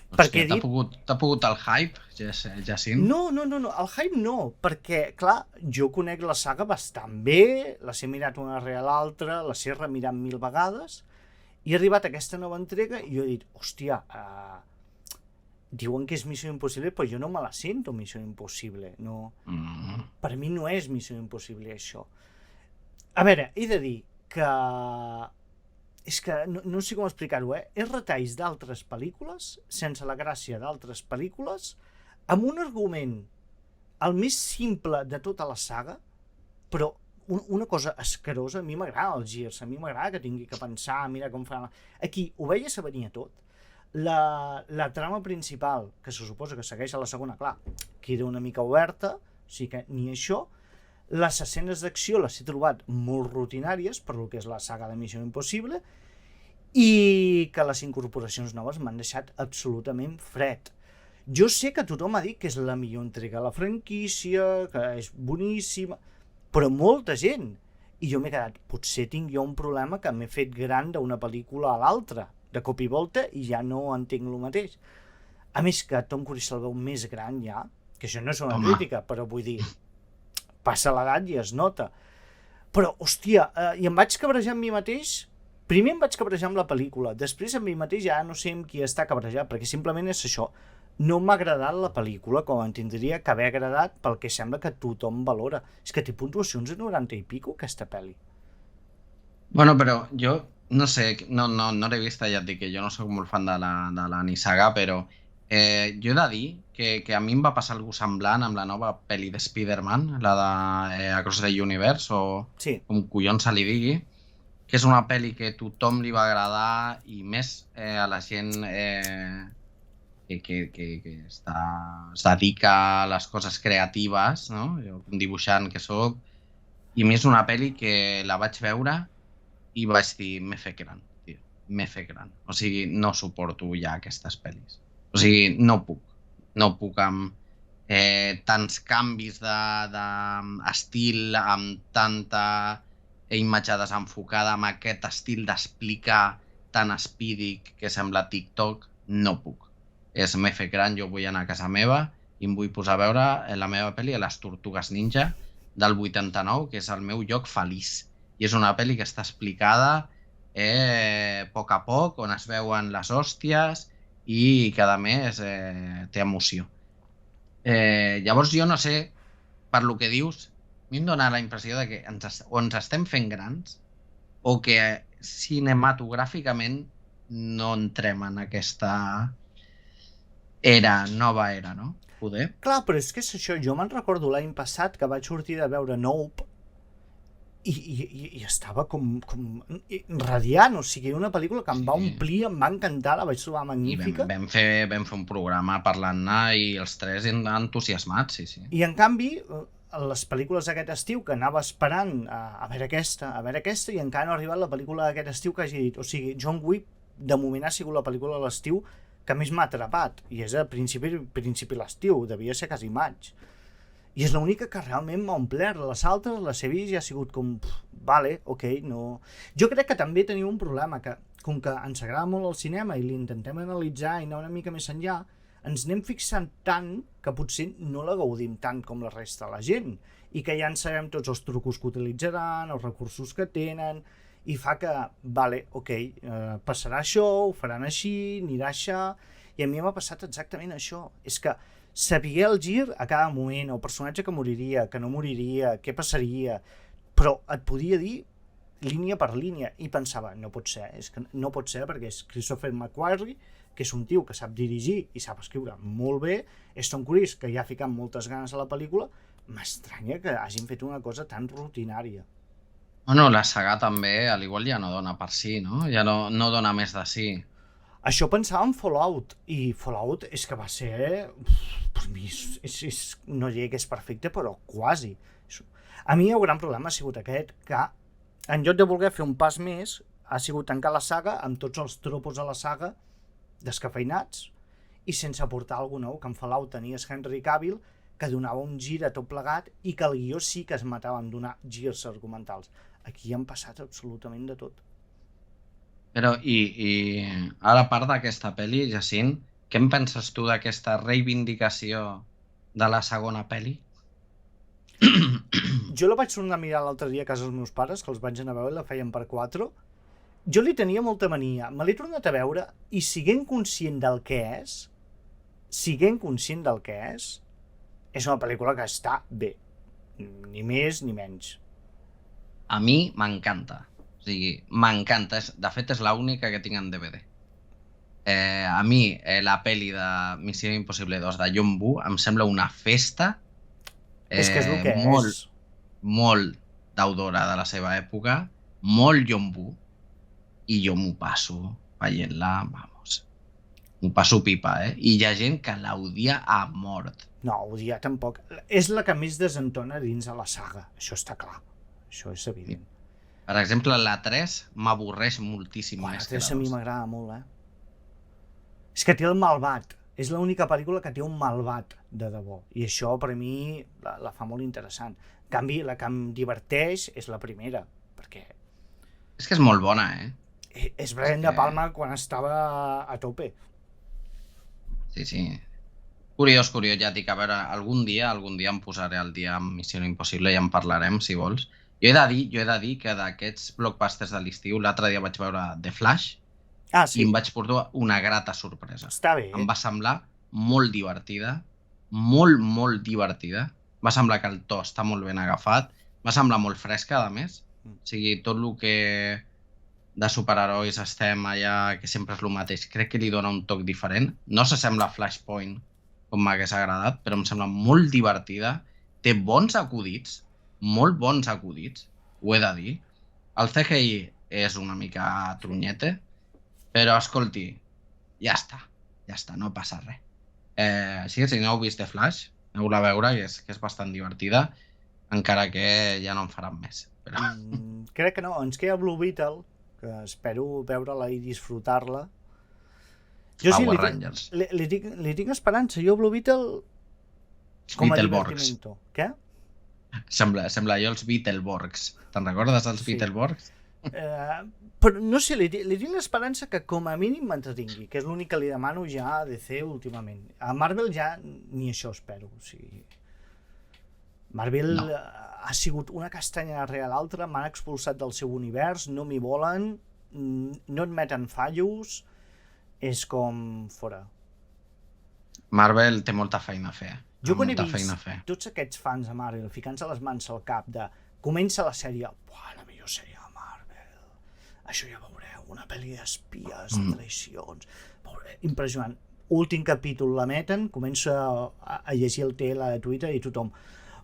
Hòstia, t'ha pogut el hype, Jacint? No, el hype no, perquè, clar, jo conec la saga bastant bé, les he mirat una rere l'altra, les he remirat 1000 vegades, i he arribat a aquesta nova entrega i jo he dit, hòstia, diuen que és Missió Impossible, però jo no me la sento Missió Impossible, no. Per mi no és Missió Impossible això. A veure, he de dir que és que no sé com explicar-ho, és retalls d'altres pel·lícules, sense la gràcia d'altres pel·lícules, amb un argument el més simple de tota la saga, però una cosa asquerosa. A mi m'agrada els girs, a mi m'agrada que tingui que pensar, mira com fa... Aquí ho veies a venir tot. La trama principal, que se suposa que segueix a la segona, clar, queda una mica oberta, o sigui que ni això. Les escenes d'acció les he trobat molt rutinàries per lo que és la saga de Missió Impossible, i que les incorporacions noves m'han deixat absolutament fred. Jo sé que tothom ha dit que és la millor entrega a la franquícia, que és boníssima, però molta gent. I jo m'he quedat, potser tinc jo un problema que m'he fet gran d'una pel·lícula a l'altra, de cop i volta, i ja no entenc el mateix. A més que Tom Cruise se'l veu més gran ja, que això no és una crítica, però vull dir, passa l'edat i es nota. Però, hòstia, i em vaig cabrejar amb mi mateix. Primer em vaig cabrejar amb la pel·lícula, després amb mi mateix ja no sé amb qui està cabrejat, perquè simplement és això. No m'ha agradat la pel·lícula com em tindria que haver agradat pel que sembla que tothom valora. És que té puntuacions de 90 i pico, aquesta pel·li. Bueno, però jo, no sé, no l'he vista, ja et dic que jo no soc molt fan de la Nissaga, però jo he de dir que a mi em va passar alguna cosa semblant amb la nova pel·li de Spider-Man, la de Across the Universe, o sí, com collons se li digui, que és una pel·li que a tothom li va agradar, i més a la gent que es dedica a les coses creatives, no? Jo, un dibuixant que soc, i més una pel·li que la vaig veure i vaig dir, m'he fet gran, tio, m'he fet gran. O sigui, no suporto ja aquestes pel·lis. O sigui, no puc amb tants canvis d'estil, amb tanta imatge desenfocada, amb aquest estil d'explicar tan espídic que sembla TikTok, no puc. M'he fet gran, jo vull anar a casa meva i em vull posar a veure la meva pel·li a les Tortugues Ninja del 89, que és el meu lloc feliç. I és una pel·li que està explicada a poc, on es veuen les hòsties i que, a més, té emoció. Llavors, jo no sé, per lo que dius, a mi em dóna la impressió de que ens estem fent grans o que cinematogràficament no entrem en aquesta nova era, no? Poder. Clar, però és que és això. Jo me'n recordo l'any passat que vaig sortir de veure Nope i estava com radiant, o sigui, una pel·lícula que em va omplir, em va encantar, la vaig trobar magnífica. I vam fer un programa parlant-ne i els tres entusiasmats, sí. I en canvi, les pel·lícules d'aquest estiu, que anava esperant a veure aquesta, i encara no ha arribat la pel·lícula d'aquest estiu que hagi dit. O sigui, John Wick, de moment, ha sigut la pel·lícula de l'estiu que més m'ha atrapat, i és a principi l'estiu, devia ser quasi maig. I és l'única que realment m'ha omplert. Les altres les he vist i ha sigut com, vale, ok, no... Jo crec que també teniu un problema, que com que ens agrada molt el cinema i l'intentem analitzar i anar una mica més enllà, ens anem fixant tant que potser no la gaudim tant com la resta de la gent, i que ja en sabem tots els trucos que utilitzaran, els recursos que tenen, i fa que, vale, ok, passarà això, ho faran així, anirà això, i a mi m'ha passat exactament això. És que saber el gir a cada moment, el personatge que moriria, que no moriria, què passaria, però et podia dir línia per línia, i pensava, no pot ser, és que no pot ser, perquè és Christopher McQuarrie, que és un tio que sap dirigir i sap escriure molt bé, és Tom Cruise, que ja ha ficat moltes ganes a la pel·lícula, m'estranya que hagin fet una cosa tan rutinària. Bueno, la saga també, al igual ja no dona per si, no? Ja no dona més de si. Això pensava en Fallout, i Fallout és que va ser... Per mi no diria que és perfecte, però quasi. A mi el gran problema ha sigut aquest, que en lloc de voler fer un pas més, ha sigut tancar la saga amb tots els tropos a la saga descafeinats i sense aportar alguna nou, que en Fallout tenies Henry Cavill, que donava un gir a tot plegat i que el guió sí que es matava en donar girs argumentals. Aquí han passat absolutament de tot. Però, i ara, a part d'aquesta pel·li, Jacint, què en penses tu d'aquesta reivindicació de la segona pel·li? Jo la vaig tornar a mirar l'altre dia a casa dels meus pares, que els vaig anar a veure i la feien per 4. Jo li tenia molta mania. Me l'he tornat a veure i siguent conscient del que és, és una pel·lícula que està bé. Ni més ni menys. A mi m'encanta. O sigui, m'encanta. De fet, és l'única que tinc en DVD. A mi, la pel·li de Missió Impossible 2 de John Woo em sembla una festa és que és el que és. Molt deudora de la seva època, molt John Woo, i jo m'ho passo veient-la, vamos. M'ho passo pipa, I hi ha gent que l'odia a mort. No, odiar tampoc. És la que més desentona dins de la saga, això està clar. Això és evident. Per exemple, la 3 m'avorreix moltíssim. La 3 a mi m'agrada molt, És que té el malvat. És l'única pel·lícula que té un malvat de debò. I això, per mi, la fa molt interessant. En canvi, la que em diverteix és la primera, perquè... És que és molt bona, És Brian De Palma quan estava a tope. Sí. Curiós, ja et dic, a veure, algun dia em posaré al dia amb Missió Impossible i en parlarem, si vols. Jo he de dir que d'aquests blockbusters de l'estiu, l'altre dia vaig veure The Flash, sí. I em vaig portar una grata sorpresa. Està bé. Em va semblar molt divertida, molt divertida. Va semblar que el to està molt ben agafat, va semblar molt fresca, a més. O sigui, tot el que de superherois estem allà, que sempre és el mateix, crec que li dona un toc diferent. No s'assembla a Flashpoint, com m'hagués agradat, però em sembla molt divertida. Té bons acudits, molt bons acudits, ho he de dir. El CGI és una mica trunyete, però, escolti, ja està, no passa res. Així que si no heu vist The Flash, aneu-la a veure, que és bastant divertida, encara que ja no en faran més. Però... crec que no, ens queda Blue Beetle, que espero veure-la i disfrutar-la. Jo sí, li tinc esperança. Jo Blue Beetle com a divertimento. Què? Sembla jo els Beetleborgs. Te'n recordes dels Beetleborgs? Però no sé, li tinc l'esperança que com a mínim m'entretingui, que és l'únic que li demano ja a DC últimament. A Marvel ja ni això espero, o sigui... Marvel No. ha sigut una castanya darrere l'altra, m'han expulsat del seu univers, no m'hi volen, no admeten fallos, és com fora. Marvel té molta feina a fer. Jo quan he Molta feina a vist fer. tots aquests fans de Marvel ficant-se les mans al cap de comença la sèrie, buah, la millor sèrie de Marvel, això ja veureu, una pel·li d'espies, de traïcions, impressionant. Últim capítol l'emeten, comença a llegir el TL de Twitter i tothom,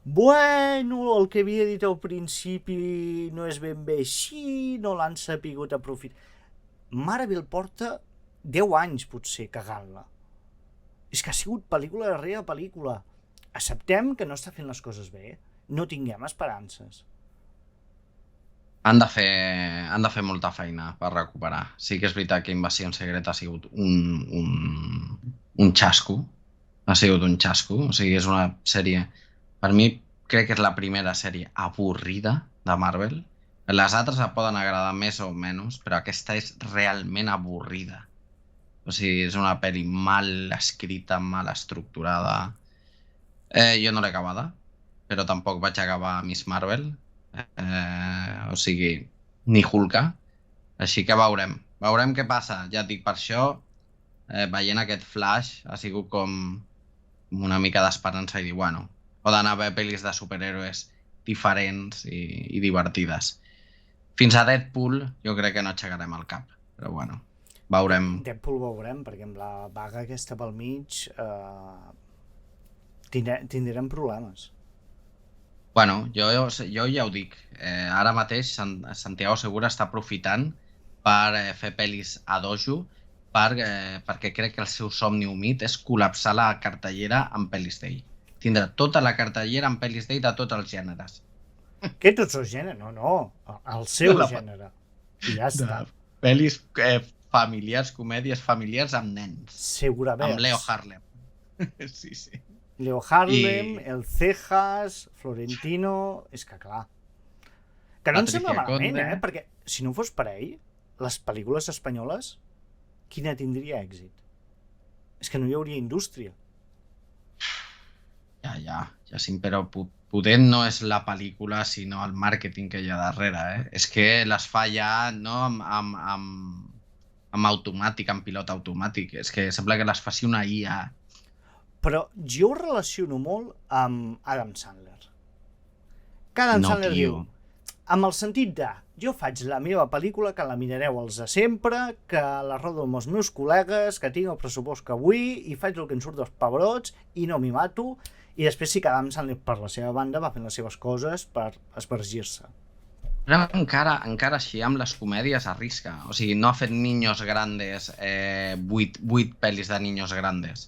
bueno, el que havia dit al principi no és ben bé així, no l'han sapigut aprofitar. Marvel porta 10 anys potser cagant-la. És que ha sigut pel·lícula darrere pel·lícula. Acceptem que no està fent les coses bé. No tinguem esperances. Han de fer molta feina per recuperar. Sí que és veritat que Invasió Secreta ha sigut un xasco. Ha sigut un xasco. O sigui, és una sèrie... Per mi, crec que és la primera sèrie avorrida de Marvel. Les altres et poden agradar més o menys, però aquesta és realment avorrida. O sigui, és una pel·li mal escrita, mal estructurada. Jo no l'he acabada, però tampoc vaig acabar Miss Marvel. O sigui, ni Hulka. Així que veurem. Veurem què passa. Ja et dic, per això, veient aquest Flash, ha sigut com una mica d'esperança i dir, bueno, poden haver pel·lis de superhéroes diferents i divertides. Fins a Deadpool jo crec que no aixecarem el cap, però bueno, veurem. Deadpool veurem, perquè amb la vaga aquesta pel mig tindrem problemes. Bueno, jo ja ho dic. Ara mateix Santiago Segura està aprofitant per fer pel·lis a dojo perquè crec que el seu somni humit és col·lapsar la cartellera amb pel·lis d'ell. Tindrà tota la cartellera amb pel·lis d'ell de tots els gèneres. Què tots els gèneres? No, el seu gènere. I ja està. Pel·lis familiars, comèdies familiars amb nens. Segurament. Amb Leo Harlem. Sí. Leo Harlem, el Cejas, Florentino... És que clar. Que no em sembla malament, perquè si no fos per ell, les pel·lícules espanyoles, quina tindria èxit? És que no hi hauria indústria. Ja, sí, però potent no és la pel·lícula, sinó el màrqueting que hi ha darrere, És que les fa ja no amb automàtic, amb pilot automàtic. És que sembla que les faci una IA. Però jo ho relaciono molt amb Adam Sandler. Que Adam Sandler diu, amb el sentit de jo faig la meva pel·lícula, que la mirareu els de sempre, que la rodo amb els meus col·legues, que tinc el pressupost que vull i faig el que em surt dels pebrots i no m'hi mato. I després sí que Adam Sandler, per la seva banda, va fent les seves coses per esvergir-se. Però encara així, amb les comèdies arrisca. O sigui, no ha fet Niños Grandes, 8 pel·lis de Niños Grandes,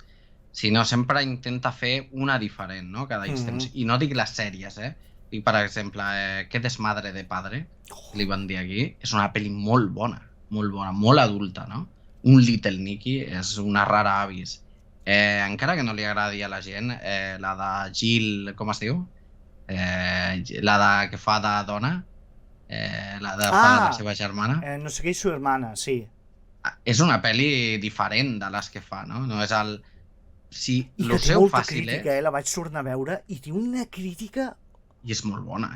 sinó sempre intenta fer una diferent, no?, cada temps. I no dic les sèries, Dic, per exemple, Qué desmadre de padre, que li van dir aquí, és una pel·li molt bona, molt adulta, no? Un Little Nicky és una rara avis. Encara que no li agradi a la gent, la de Jill, com es diu? La que fa de dona, la de fa de la seva germana. No sé què és su hermana, sí. És una pel·li diferent de les que fa, no? No és el... Sí, I lo que té seu molta fàcil, crítica, la vaig tornar a veure i té una crítica... I és molt bona,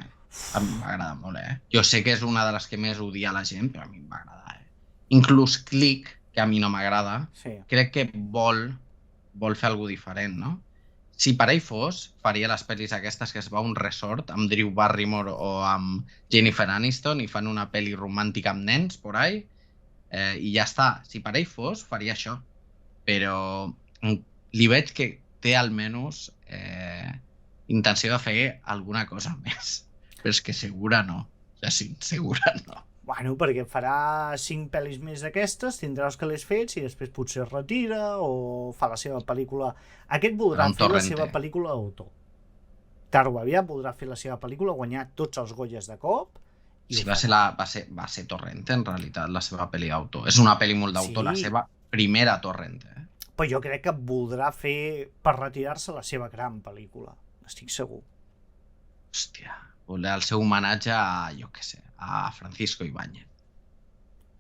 A mi m'agrada molt, Jo sé que és una de les que més odia la gent, però a mi m'agrada, Inclús Click, que a mi no m'agrada, crec que vol fer alguna diferent, no? Si per ell fos, faria les pel·lis aquestes que es va a un resort amb Drew Barrymore o amb Jennifer Aniston i fan una pel·li romàntica amb nens, por ahí, i ja està. Si per ell fos, faria això. Però li veig que té almenys intenció de fer alguna cosa més. Però és que segura no. Ja sí, segura no. Bueno, perquè farà 5 pel·lis més d'aquestes, tindrà els que l'has fet, i després potser es retira o fa la seva pel·lícula... Aquest voldrà fer la seva pel·lícula d'autor. Tard o aviat voldrà fer la seva pel·lícula, guanyar tots els Goyes de cop... Sí, va ser Torrente, en realitat, la seva pel·li d'autor. És una pel·li molt d'autor, la seva primera Torrente. Però jo crec que voldrà fer, per retirar-se, la seva gran pel·lícula. Estic segur. Hòstia, el seu homenatge a, jo què sé, a Francisco Ibáñez.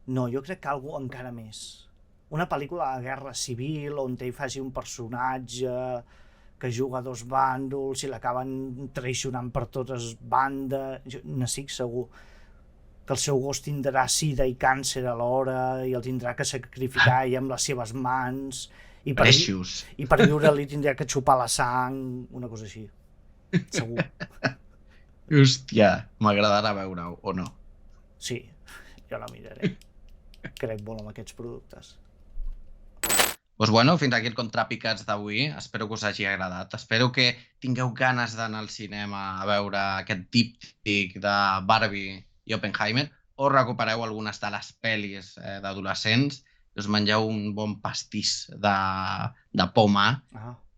No, jo crec que algú encara més. Una pel·lícula de guerra civil on ell faci un personatge que juga a dos bàndols i l'acaben traicionant per totes bandes. Jo n'estic segur que el seu gos tindrà sida i càncer alhora i el tindrà que sacrificar i amb les seves mans i per viure li tindrà que xupar la sang, una cosa així. Segur. Hòstia, m'agradarà veure-ho, o no? Sí, jo la miraré. Crec molt en aquests productes. Doncs bueno, fins aquí el Contrapicats d'avui. Espero que us hagi agradat. Espero que tingueu ganes d'anar al cinema a veure aquest díptic de Barbie i Oppenheimer, o recupereu algunes de les pel·lis d'adolescents i us mengeu un bon pastís de poma,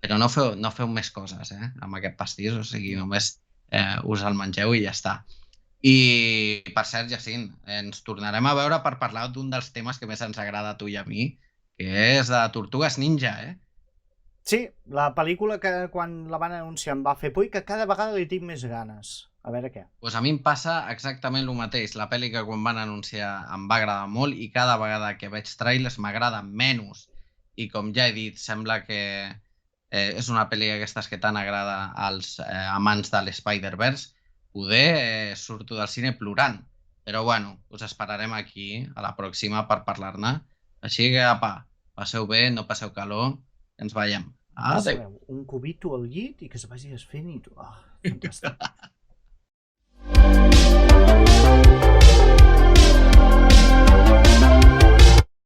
però no feu més coses amb aquest pastís, o sigui, només us el mengeu i ja està. I, per cert, Jacint, ens tornarem a veure per parlar d'un dels temes que més ens agrada a tu i a mi, que és de Tortugues Ninja, Sí, la pel·lícula que quan la van anunciar em va fer por i que cada vegada li tinc més ganes. A veure què. Doncs a mi em passa exactament el mateix. La pel·li que quan van anunciar em va agradar molt i cada vegada que veig trailers m'agrada menys. I com ja he dit, sembla que és una pel·li aquestes que tant agrada als amants de l'Spider-Verse. Poder surto del cine plorant. Però bueno, us esperarem aquí a la pròxima per parlar-ne. Així que, apa, passeu bé, no passeu calor, ens veiem. Adéu. Un cubito al llit i que es vagi desfent i tu... Fantàstic.